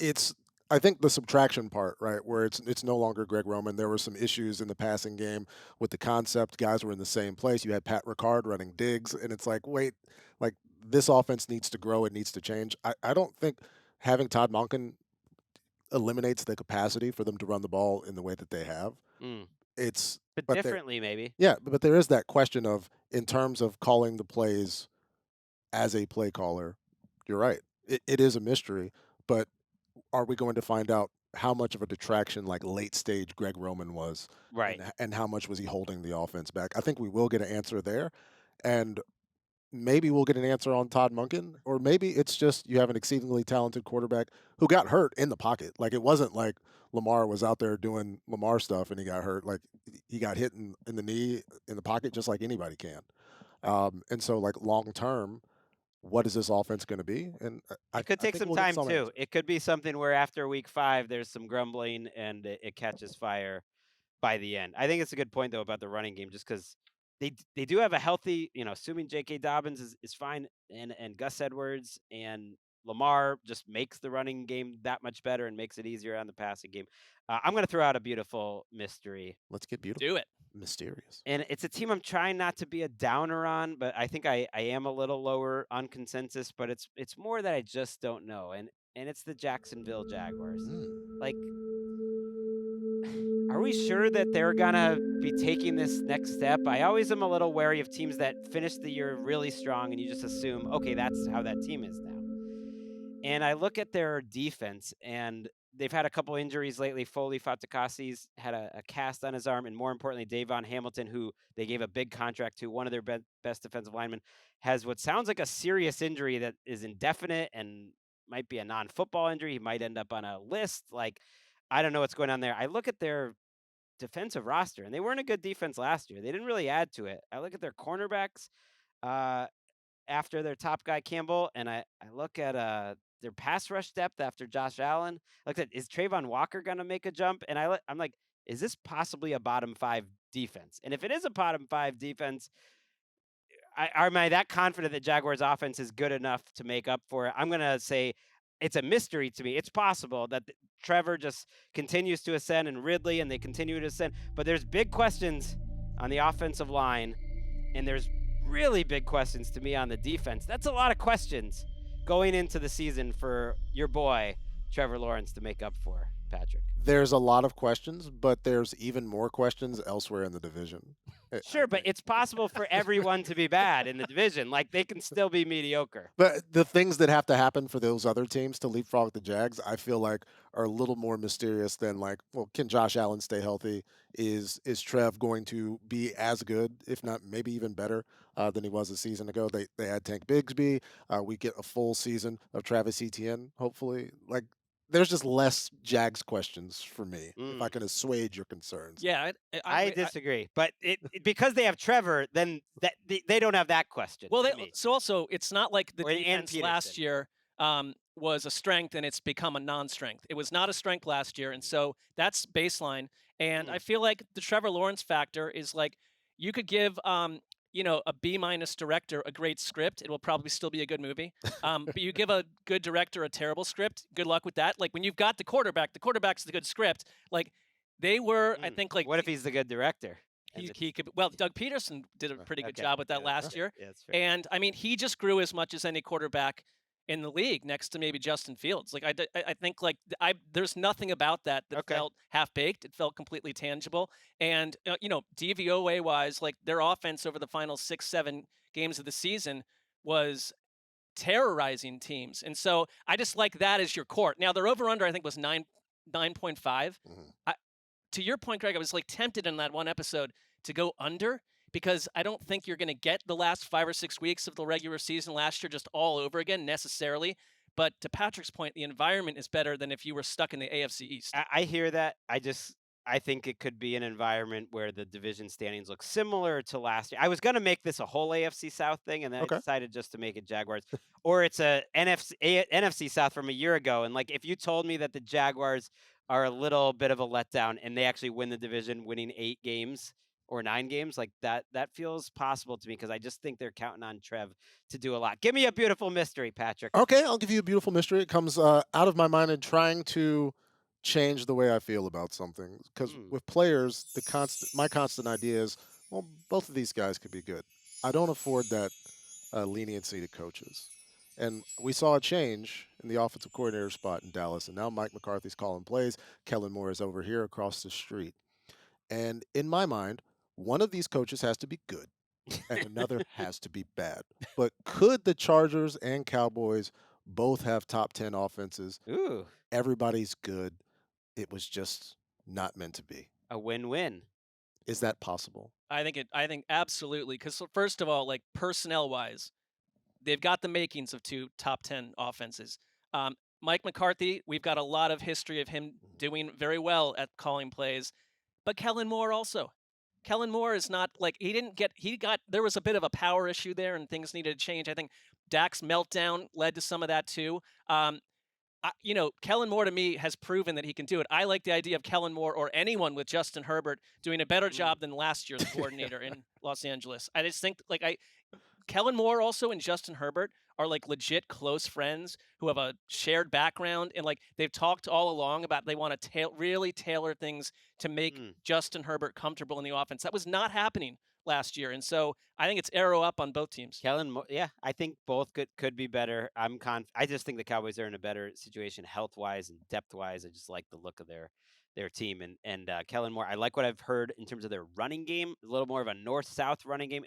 it's, I think, the subtraction part, right, where it's no longer Gregg Roman. There were some issues in the passing game with the concept. Guys were in the same place. You had Pat Ricard running digs, and it's like, wait, like this offense needs to grow. It needs to change. I don't think having Todd Monken eliminates the capacity for them to run the ball in the way that they have. But differently, maybe. Yeah, but there is that question of, in terms of calling the plays as a play caller, you're right. It is a mystery, but are we going to find out how much of a detraction, like late stage Gregg Roman was, right? And how much was he holding the offense back? I think we will get an answer there, and maybe we'll get an answer on Todd Monken, or maybe it's just you have an exceedingly talented quarterback who got hurt in the pocket. Like it wasn't like Lamar was out there doing Lamar stuff and he got hurt. Like he got hit in the knee in the pocket just like anybody can. And so like long term, what is this offense going to be? And it could take some time too. It could be something where after week 5, there's some grumbling and it catches fire by the end. I think it's a good point though about the running game, just because they do have a healthy, assuming J.K. Dobbins is fine and Gus Edwards and Lamar just makes the running game that much better and makes it easier on the passing game. I'm going to throw out a beautiful mystery. Let's get beautiful. Do it. Mysterious. And it's a team I'm trying not to be a downer on, but I think I am a little lower on consensus, but it's more that I just don't know. And it's the Jacksonville Jaguars. Like, are we sure that they're going to be taking this next step? I always am a little wary of teams that finish the year really strong and you just assume, okay, that's how that team is now. And I look at their defense, and they've had a couple injuries lately. Foley Fatukasi's had a cast on his arm, and more importantly, Davon Hamilton, who they gave a big contract to, one of their best defensive linemen, has what sounds like a serious injury that is indefinite and might be a non-football injury. He might end up on a list. Like, I don't know what's going on there. I look at their defensive roster, and they weren't a good defense last year. They didn't really add to it. I look at their cornerbacks after their top guy Campbell, and I look at their pass rush depth after Josh Allen. Look at, is Trayvon Walker going to make a jump? And I'm like, is this possibly a bottom 5 defense? And if it is a bottom 5 defense, am I that confident that Jaguars offense is good enough to make up for it? I'm going to say it's a mystery to me. It's possible that Trevor just continues to ascend and Ridley, and they continue to ascend. But there's big questions on the offensive line, and there's really big questions to me on the defense. That's a lot of questions going into the season for your boy, Trevor Lawrence, to make up for, Patrick. There's a lot of questions, but there's even more questions elsewhere in the division. Sure, but it's possible for everyone to be bad in the division. Like, they can still be mediocre. But the things that have to happen for those other teams to leapfrog the Jags, I feel like, are a little more mysterious than, like, well, can Josh Allen stay healthy? Is Trev going to be as good, if not maybe even better, than he was a season ago? They had Tank Bigsby. We get a full season of Travis Etienne, hopefully. Like, there's just less Jags questions for me, if I can assuage your concerns. Yeah, I disagree. But because they have Trevor, then they don't have that question. Well, so also, it's not like the defense last year was a strength and it's become a non-strength. It was not a strength last year, and so that's baseline. And I feel like the Trevor Lawrence factor is like, you could give a B- director a great script, it will probably still be a good movie. But you give a good director a terrible script, good luck with that. Like, when you've got the quarterback's the good script. Like, they were, I think, like, what if he's the good director? He could. Well, Doug Peterson did a pretty good job with that last year. Yeah, that's fair. And I mean, he just grew as much as any quarterback in the league next to maybe Justin Fields. Like I think there's nothing about that felt half baked. It felt completely tangible. And DVOA wise, like their offense over the final 6-7 games of the season was terrorizing teams. And so I just like that as your court. Now their over under I think was 9.5. To your point, Greg, I was like tempted in that one episode to go under, because I don't think you're going to get the last 5 or 6 weeks of the regular season last year just all over again necessarily. But to Patrick's point, the environment is better than if you were stuck in the AFC East. I hear that. I think it could be an environment where the division standings look similar to last year. I was going to make this a whole AFC South thing, and then I decided just to make it Jaguars. Or it's a NFC South from a year ago. And like, if you told me that the Jaguars are a little bit of a letdown and they actually win the division, winning 8 games or 9 games, like that feels possible to me, because I just think they're counting on Trev to do a lot. Give me a beautiful mystery, Patrick. Okay, I'll give you a beautiful mystery. It comes out of my mind and trying to change the way I feel about something. Because with players, my constant idea is, well, both of these guys could be good. I don't afford that leniency to coaches. And we saw a change in the offensive coordinator spot in Dallas, and now Mike McCarthy's calling plays. Kellen Moore is over here across the street. And in my mind, one of these coaches has to be good and another has to be bad. But could the Chargers and Cowboys both have top 10 offenses? Ooh. Everybody's good. It was just not meant to be. A win-win. Is that possible? I think absolutely. Because first of all, like personnel-wise, they've got the makings of 2 top 10 offenses. Mike McCarthy, we've got a lot of history of him doing very well at calling plays. But Kellen Moore also. Kellen Moore is not like there was a bit of a power issue there and things needed to change. I think Dak's meltdown led to some of that too. Kellen Moore to me has proven that he can do it. I like the idea of Kellen Moore or anyone with Justin Herbert doing a better job than last year's coordinator in Los Angeles. I just think Kellen Moore also and Justin Herbert are like legit close friends who have a shared background, and like they've talked all along about they want to really tailor things to make Justin Herbert comfortable in the offense. That was not happening last year, and so I think it's arrow up on both teams. Kellen Moore, yeah, I think both could be better. I just think the Cowboys are in a better situation health-wise and depth-wise. I just like the look of their team, and Kellen Moore. I like what I've heard in terms of their running game, a little more of a north-south running game.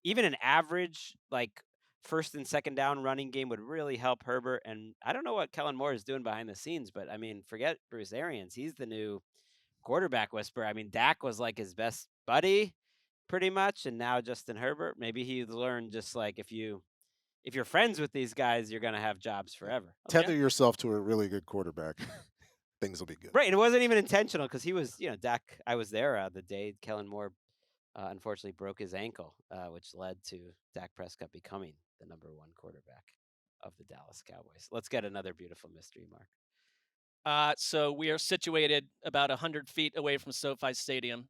Even an average like first and second down running game would really help Herbert. And I don't know what Kellen Moore is doing behind the scenes, but I mean, forget Bruce Arians. He's the new quarterback whisperer. I mean, Dak was like his best buddy pretty much. And now Justin Herbert, maybe he's learned just like if you're friends with these guys, you're going to have jobs forever. Tether yourself to a really good quarterback. Things will be good. Right. It wasn't even intentional because he was, Dak, I was there the day Kellen Moore unfortunately broke his ankle, which led to Dak Prescott becoming the number 1 quarterback of the Dallas Cowboys. Let's get another beautiful mystery, Mark. So we are situated about 100 feet away from SoFi Stadium.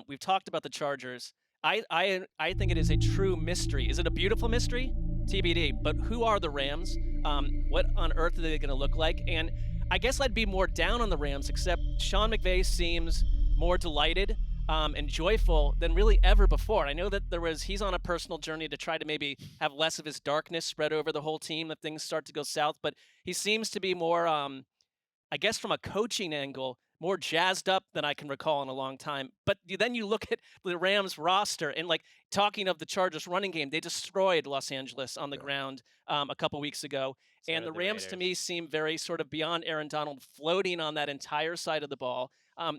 We've talked about the Chargers. I think it is a true mystery. Is it a beautiful mystery? TBD. But who are the Rams? What on earth are they going to look like? And I guess I'd be more down on the Rams, except Sean McVay seems more delighted and joyful than really ever before. I know that he's on a personal journey to try to maybe have less of his darkness spread over the whole team if things start to go south, but he seems to be more, I guess from a coaching angle, more jazzed up than I can recall in a long time. But then you look at the Rams roster and like talking of the Chargers running game, they destroyed Los Angeles on the ground a couple weeks ago. And the Rams to me seem very sort of beyond Aaron Donald, floating on that entire side of the ball.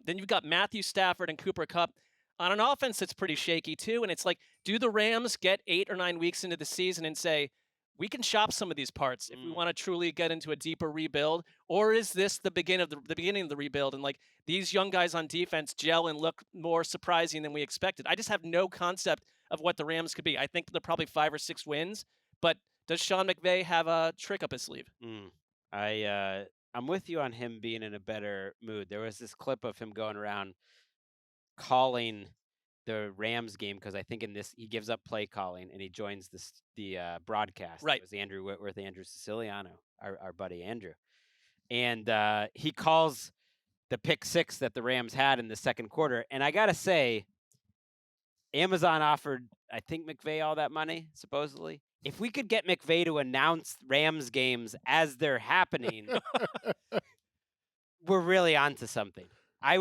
Then you've got Matthew Stafford and Cooper Kupp on an offense that's pretty shaky too. And it's like, do the Rams get 8 or 9 weeks into the season and say, we can shop some of these parts if we want to truly get into a deeper rebuild? Or is this the beginning of the rebuild? And like these young guys on defense gel and look more surprising than we expected. I just have no concept of what the Rams could be. I think they're probably 5 or 6 wins, but does Sean McVay have a trick up his sleeve? I'm with you on him being in a better mood. There was this clip of him going around calling the Rams game because I think in this he gives up play calling and he joins the broadcast. Right. It was Andrew Whitworth, Andrew Siciliano, our buddy Andrew. And he calls the pick 6 that the Rams had in the second quarter. And I got to say, Amazon offered, I think, McVay all that money, supposedly. if we could get McVay to announce Rams games as they're happening, we're really onto something. I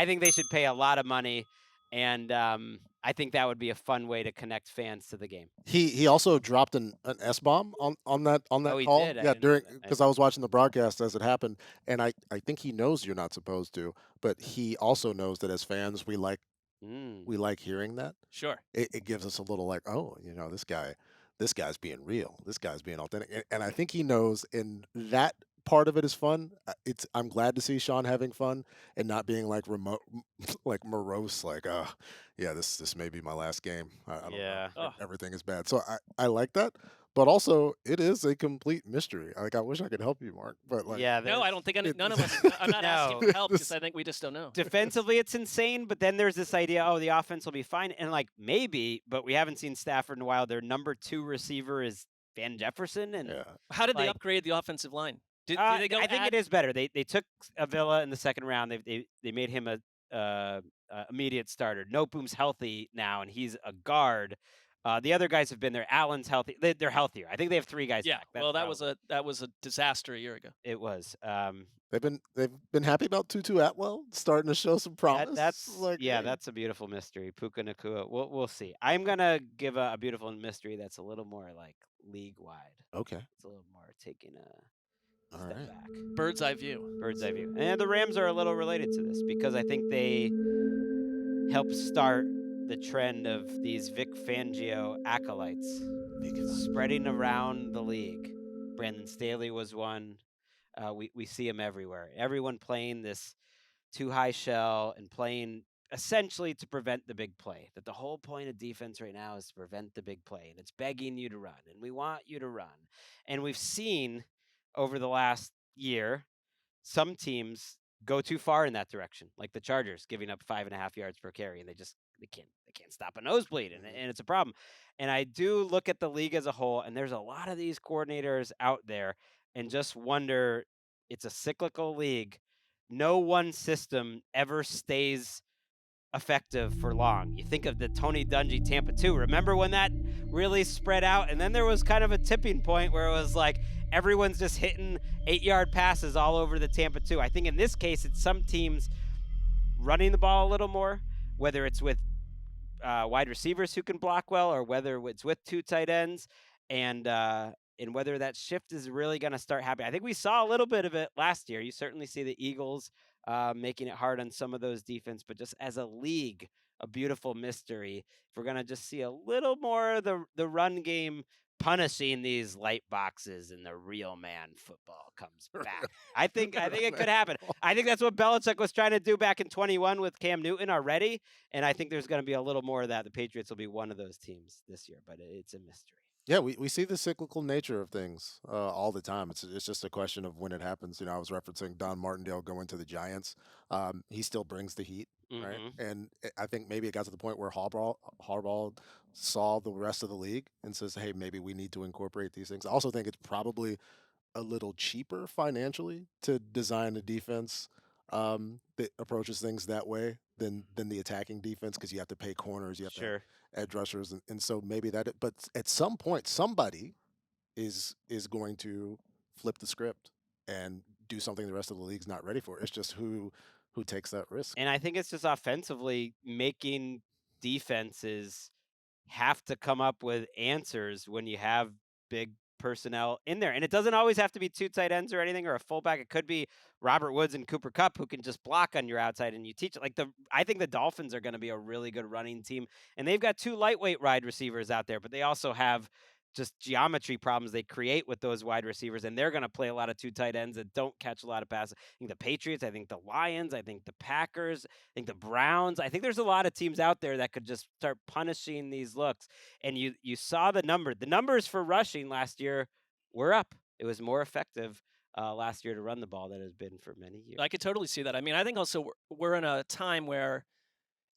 think they should pay a lot of money, and I think that would be a fun way to connect fans to the game. He also dropped an S-bomb on that Oh, he call. did? I Yeah, didn't know during that. because I was watching the broadcast as it happened, and I think he knows you're not supposed to, but he also knows that as fans we like hearing that. Sure. It gives us a little like, oh, this guy's being real. This guy's being authentic, and I think he knows. And that part of it is fun. I'm glad to see Sean having fun and not being like remote, like morose, like, yeah, this may be my last game. I don't Yeah. know. Everything is bad. So I like that. But also, it is a complete mystery. Like, I wish I could help you, Mark. But like, Yeah, No, I don't think none of us. I'm not asking for help because I think we just don't know. defensively it's insane, but then there's this idea, oh, the offense will be fine, and like maybe, but we haven't seen Stafford in a while. Their number 2 receiver is Van Jefferson, and yeah. How did they like- upgrade the offensive line? Did they go? I think it is better. They took Avila in the second round. They made him a immediate starter. Nopum's healthy now, and he's a guard. The other guys have been there. Allen's healthy. They're healthier. I think they have 3 guys Yeah. back. That's Well, probably- that was a disaster a year ago. it was. They've been happy about Tutu Atwell starting to show some promise. That's like, yeah, hey. that's a beautiful mystery. Puka Nakua. We'll see. I'm gonna give a beautiful mystery that's a little more like league wide. Okay. It's a little more taking a All step right. back. Bird's eye view. Bird's eye view. And the Rams are a little related to this because I think they helped start the trend of these Vic Fangio acolytes spreading around the league. Brandon Staley was one. We see him everywhere. Everyone playing this too high shell and playing essentially to prevent the big play. That the whole point of defense right now is to prevent the big play, and it's begging you to run, and we want you to run. And we've seen over the last year some teams go too far in that direction, like the Chargers giving up 5.5 yards per carry, and they can't stop a nosebleed, and it's a problem. And I do look at the league as a whole, and there's a lot of these coordinators out there, and just wonder, it's a cyclical league. No one system ever stays effective for long. You think of the Tony Dungy Tampa 2. Remember when that really spread out? And then there was kind of a tipping point where it was like everyone's just hitting 8-yard passes all over the Tampa 2. I think in this case, it's some teams running the ball a little more, whether it's with wide receivers who can block well, or whether it's with 2 tight ends, and whether that shift is really going to start happening. I think we saw a little bit of it last year. You certainly see the Eagles making it hard on some of those defense, but just as a league, a beautiful mystery. If we're going to just see a little more of the run game punishing these light boxes, and the real man football comes back. I think it could happen. I think that's what Belichick was trying to do back in 21 with Cam Newton already, and I think there's going to be a little more of that. The Patriots will be one of those teams this year, but it's a mystery. Yeah, we see the cyclical nature of things all the time. It's just a question of when it happens. I was referencing Don Martindale going to the Giants. He still brings the heat, right? And I think maybe it got to the point where Harbaugh saw the rest of the league and says, hey, maybe we need to incorporate these things. I also think it's probably a little cheaper financially to design a defense that approaches things that way than the attacking defense, because you have to pay corners, you have to have edge rushers, and so maybe but at some point somebody is going to flip the script and do something the rest of the league's not ready for. It's just who takes that risk. And I think it's just offensively making defenses have to come up with answers when you have big personnel in there. And it doesn't always have to be 2 tight ends or anything, or a fullback. It could be Robert Woods and Cooper Kupp who can just block on your outside, and you teach it. I think the Dolphins are going to be a really good running team, and they've got 2 lightweight wide receivers out there, but they also have just geometry problems they create with those wide receivers, and they're going to play a lot of 2 tight ends that don't catch a lot of passes. I think the Patriots, I think the Lions, I think the Packers, I think the Browns. I think there's a lot of teams out there that could just start punishing these looks. And you saw the numbers for rushing last year were up. It was more effective last year to run the ball than it has been for many years. I could totally see that. I mean, I think also we're in a time where,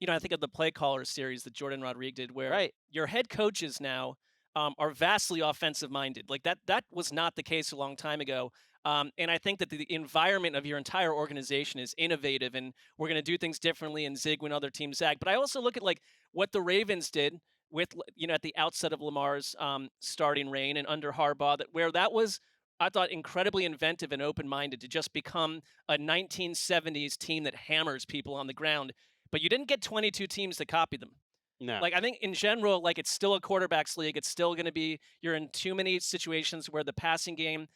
I think of the play caller series that Jordan Rodriguez did, where your head coaches now are vastly offensive minded. Like that was not the case a long time ago. And I think that the environment of your entire organization is innovative, and we're going to do things differently and zig when other teams zag. But I also look at like what the Ravens did with at the outset of Lamar's starting reign and under Harbaugh, that was, I thought, incredibly inventive and open-minded to just become a 1970s team that hammers people on the ground. But you didn't get 22 teams to copy them. No. Like, I think in general, like, it's still a quarterback's league. It's still going to be, you're in too many situations where the passing game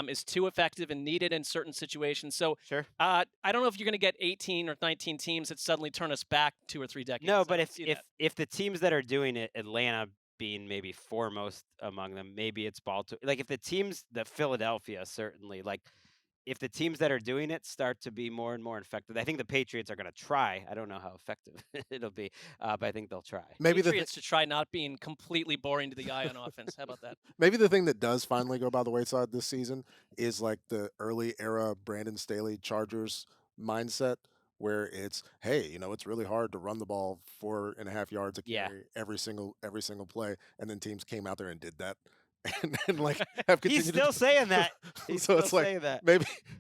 is too effective and needed in certain situations. So Sure. I don't know if you're going to get 18 or 19 teams that suddenly turn us back 2 or 3 decades. No, I but don't see that. if the teams that are doing it, Atlanta being maybe foremost among them, maybe it's Baltimore. Like if the teams, the Philadelphia certainly, like if the teams that are doing it start to be more and more effective, I think the Patriots are going to try. I don't know how effective it'll be, but I think they'll try. Maybe Patriots to try not being completely boring to the eye on offense. How about that? Maybe the thing that does finally go by the wayside this season is like the early era Brandon Staley Chargers mindset, where it's, hey, it's really hard to run the ball 4.5 yards a carry every single play, and then teams came out there and did that. And like have continued. He's still saying that. He's so still it's like saying that.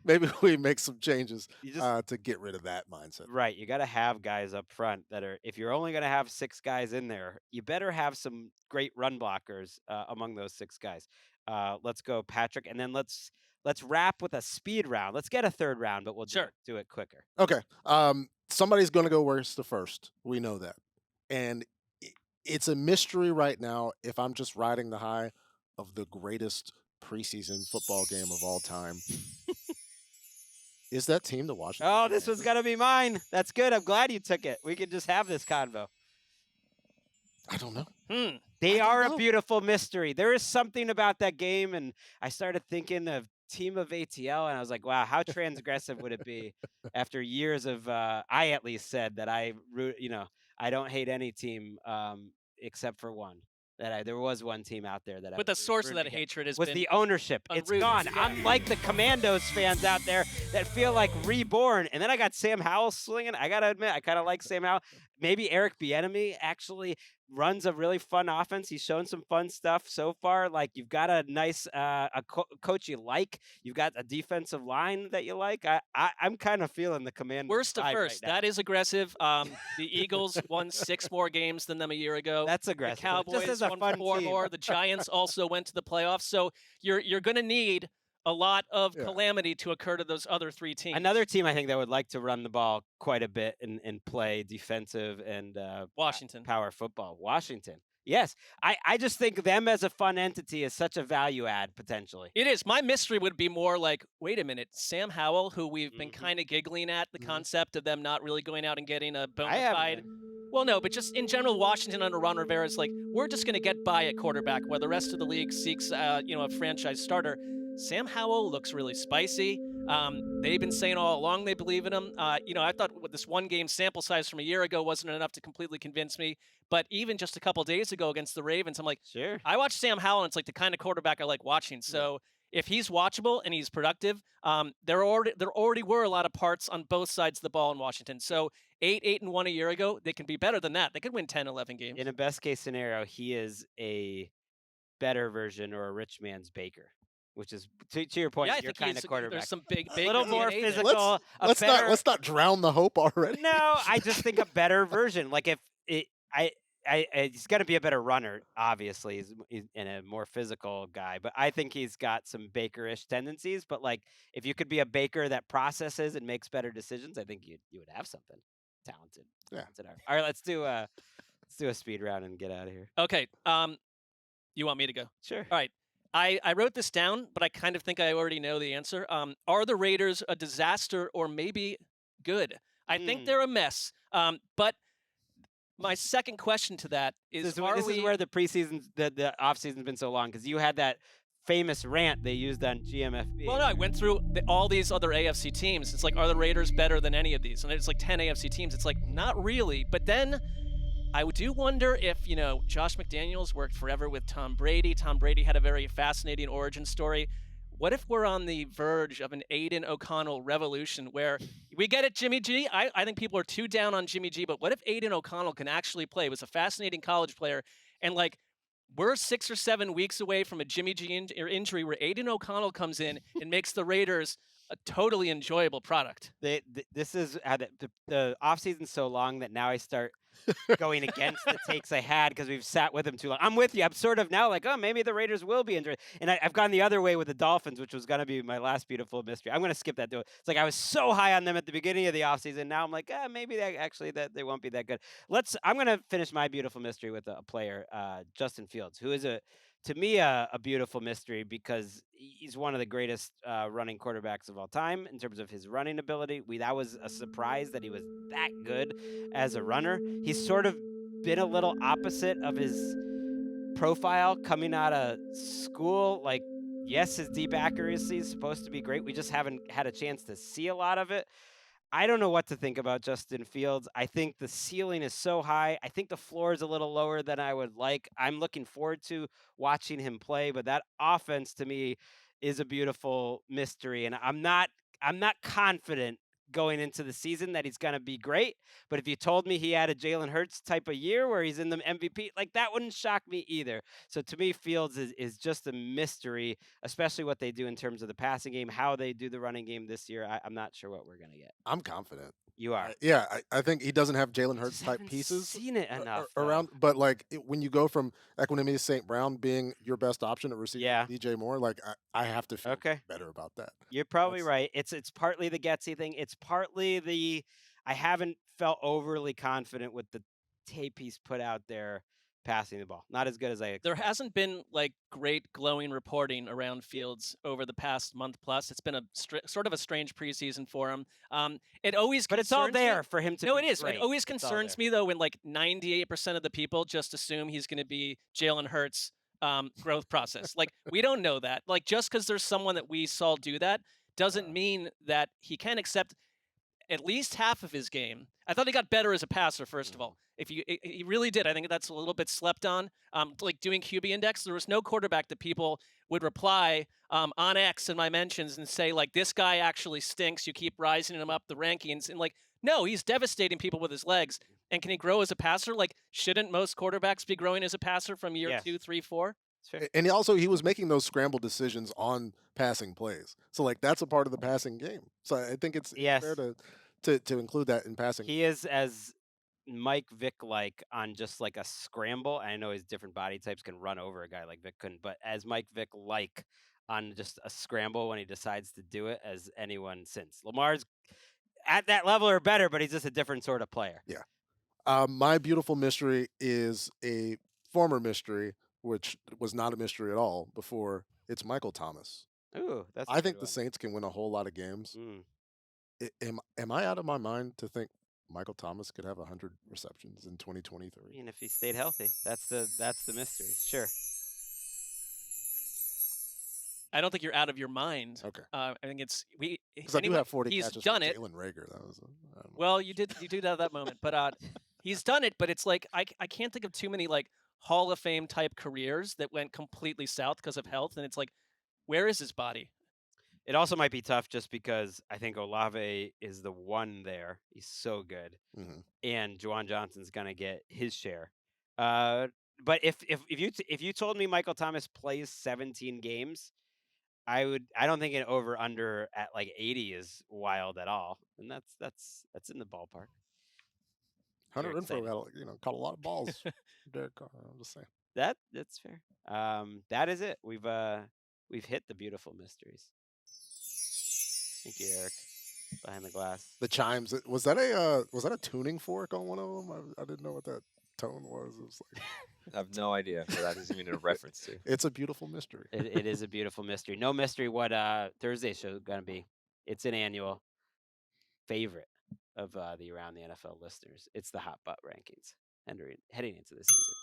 maybe we make some changes You to get rid of that mindset. Right. You got to have guys up front that are, if you're only going to have 6 guys in there, you better have some great run blockers among those 6 guys. Let's go, Patrick. And then let's wrap with a speed round. Let's get a third round, but we'll do it quicker. Okay. Somebody's going to go worst to first. We know that. And it's a mystery right now if I'm just riding the high of the greatest preseason football game of all time. Is that team the Washington? Oh, this was going to be mine. That's good. I'm glad you took it. We can just have this convo. I don't know. They are a beautiful mystery. There is something about that game, and I started thinking of Team of ATL, and I was like, wow, how transgressive would it be after years of, I at least said that I don't hate any team except for one. There was one team out there that but the source of that hatred was the ownership. It's gone. I'm like the Commandos fans out there that feel like reborn. And then I got Sam Howell slinging. I gotta admit, I kind of like Sam Howell. Maybe Eric Bieniemy actually runs a really fun offense. He's shown some fun stuff so far. Like you've got a nice coach you like. You've got a defensive line that you like. I'm kind of feeling the Commanders. Worst to first. That is aggressive. The Eagles won 6 more games than them a year ago. That's aggressive. The Cowboys won 4 more. The Giants also went to the playoffs. So you're going to need a lot of calamity to occur to those other 3 teams. Another team I think that would like to run the ball quite a bit and play defensive and Washington. Power football. Washington. Yes. I just think them as a fun entity is such a value add potentially. It is. My mystery would be more like, wait a minute, Sam Howell, who we've been kind of giggling at the concept of them not really going out and getting a bona fide. Well, no, but just in general, Washington under Ron Rivera is like, we're just going to get by at quarterback while the rest of the league seeks a franchise starter. Sam Howell looks really spicy. They've been saying all along they believe in him. I thought with this one game sample size from a year ago wasn't enough to completely convince me. But even just a couple days ago against the Ravens, I'm like, sure. I watched Sam Howell, and it's like the kind of quarterback I like watching. So if he's watchable and he's productive, there already were a lot of parts on both sides of the ball in Washington. So 8-1 a year ago, they can be better than that. They could win 10, 11 games. In a best case scenario, he is a better version or a rich man's Baker. Which is to your point, your kind of quarterback. There's some big, a little more physical. Let's not drown the hope already. No, I just think a better version. Like if he's going to be a better runner. Obviously, he's and a more physical guy. But I think he's got some Baker-ish tendencies. But like if you could be a Baker that processes and makes better decisions, I think you would have something talented. Yeah. All right, let's do a speed round and get out of here. Okay. You want me to go? Sure. All right. I wrote this down, but I kind of think I already know the answer. Are the Raiders a disaster or maybe good? I think they're a mess. But my second question to that is, this is where the preseason, the offseason's been so long, because you had that famous rant they used on GMFB. Well, no, I went through all these other AFC teams. It's like, are the Raiders better than any of these? And it's like 10 AFC teams. It's like, not really. But then I do wonder if, Josh McDaniels worked forever with Tom Brady. Tom Brady had a very fascinating origin story. What if we're on the verge of an Aiden O'Connell revolution where we get it, Jimmy G? I think people are too down on Jimmy G, but what if Aiden O'Connell can actually play? He was a fascinating college player. And we're 6 or 7 weeks away from a Jimmy G injury where Aiden O'Connell comes in and makes the Raiders a totally enjoyable product. This is how the off season's so long that now I start going against the takes I had because we've sat with them too long. I'm with you. I'm sort of now like, oh, maybe the Raiders will be interested. And I've gone the other way with the Dolphins, which was going to be my last beautiful mystery. I'm going to skip that. It's like I was so high on them at the beginning of the offseason. Now I'm like, maybe that they won't be that good. I'm going to finish my beautiful mystery with a player, Justin Fields, who is to me a beautiful mystery because he's one of the greatest running quarterbacks of all time in terms of his running ability. That was a surprise that he was that good as a runner. He's sort of been a little opposite of his profile coming out of school. Like, yes, his deep accuracy is supposed to be great. We just haven't had a chance to see a lot of it. I don't know what to think about Justin Fields. I think the ceiling is so high. I think the floor is a little lower than I would like. I'm looking forward to watching him play, but that offense to me is a beautiful mystery. And I'm not confident going into the season that he's going to be great. But if you told me he had a Jalen Hurts type of year where he's in the MVP, like that wouldn't shock me either. So to me, Fields is just a mystery, especially what they do in terms of the passing game, how they do the running game this year. I'm not sure what we're going to get. I'm confident. You are. I think he doesn't have Jalen Hurts type pieces seen it enough around, but like when you go from Equanimeous St. Brown being your best option at receiver, DJ Moore, like I have to feel better about that. You're probably right. It's partly the Getsy thing. It's partly I haven't felt overly confident with the tape he's put out there passing the ball. Not as good as I expected. There hasn't been like great glowing reporting around Fields over the past month plus. It's been a sort of a strange preseason for him. It always but it's all there for him to No, be it is. great. It always concerns me though when like 98% of the people just assume he's going to be Jalen Hurts' growth process. Like we don't know that. Like just because there's someone that we saw do that doesn't mean that he can accept at least half of his game. I thought he got better as a passer, first of all. He really did. I think that's a little bit slept on. Like doing QB index, there was no quarterback that people would reply on X in my mentions and say, like, this guy actually stinks. You keep rising him up the rankings. And, like, no, he's devastating people with his legs. And can he grow as a passer? Like, shouldn't most quarterbacks be growing as a passer from year 2, 3, 4? And he was making those scramble decisions on passing plays. So, like, that's a part of the passing game. So I think it's fair to include that in passing. He is as Mike Vick-like on just like a scramble. I know his different body types can run over a guy like Vick couldn't, but as Mike Vick-like on just a scramble when he decides to do it as anyone since. Lamar's at that level or better, but he's just a different sort of player. Yeah. My beautiful mystery is a former mystery, which was not a mystery at all before. It's Michael Thomas. Ooh, that's. I think the Saints can win a whole lot of games. Am I out of my mind to think Michael Thomas could have 100 receptions in 2023? I mean, if he stayed healthy, that's the mystery. Sure. I don't think you're out of your mind. Okay. I think it's because I do have 40 he's catches done for it. Jalen Reagor. That was well, you did have that moment, but he's done it. But it's like I can't think of too many like Hall of Fame type careers that went completely south because of health. And it's like, where is his body? It also might be tough just because I think Olave is the one there. He's so good, and Juwan Johnson's gonna get his share. But if you told me Michael Thomas plays 17 games, I don't think an over under at like 80 is wild at all, and that's in the ballpark. Hunter Renfrow caught a lot of balls. Derek Carr, I'm just saying. That's fair. That is it. We've hit the beautiful mysteries. Thank you, Eric. Behind the glass. The chimes. Was that a tuning fork on one of them? I didn't know what that tone was. It was like I have no idea what that is even a reference to. It's a beautiful mystery. It is a beautiful mystery. No mystery what Thursday's show is going to be. It's an annual favorite of the Around the NFL listeners. It's the Hot Butt Rankings heading into the season.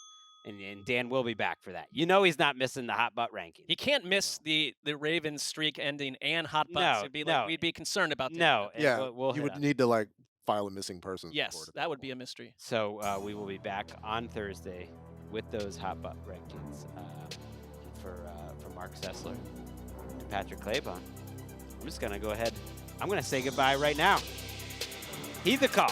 And Dan will be back for that. You know he's not missing the Hot Butt Ranking. He can't miss the Ravens streak ending and Hot Butts. It'd be like we'd be concerned about that. No. Yeah, you would need to like file a missing persons report. Yes, that would be a mystery. So we will be back on Thursday with those Hot Butt Rankings for Marc Sessler and Patrick Claybon. I'm just going to go ahead. I'm going to say goodbye right now. Heed the call.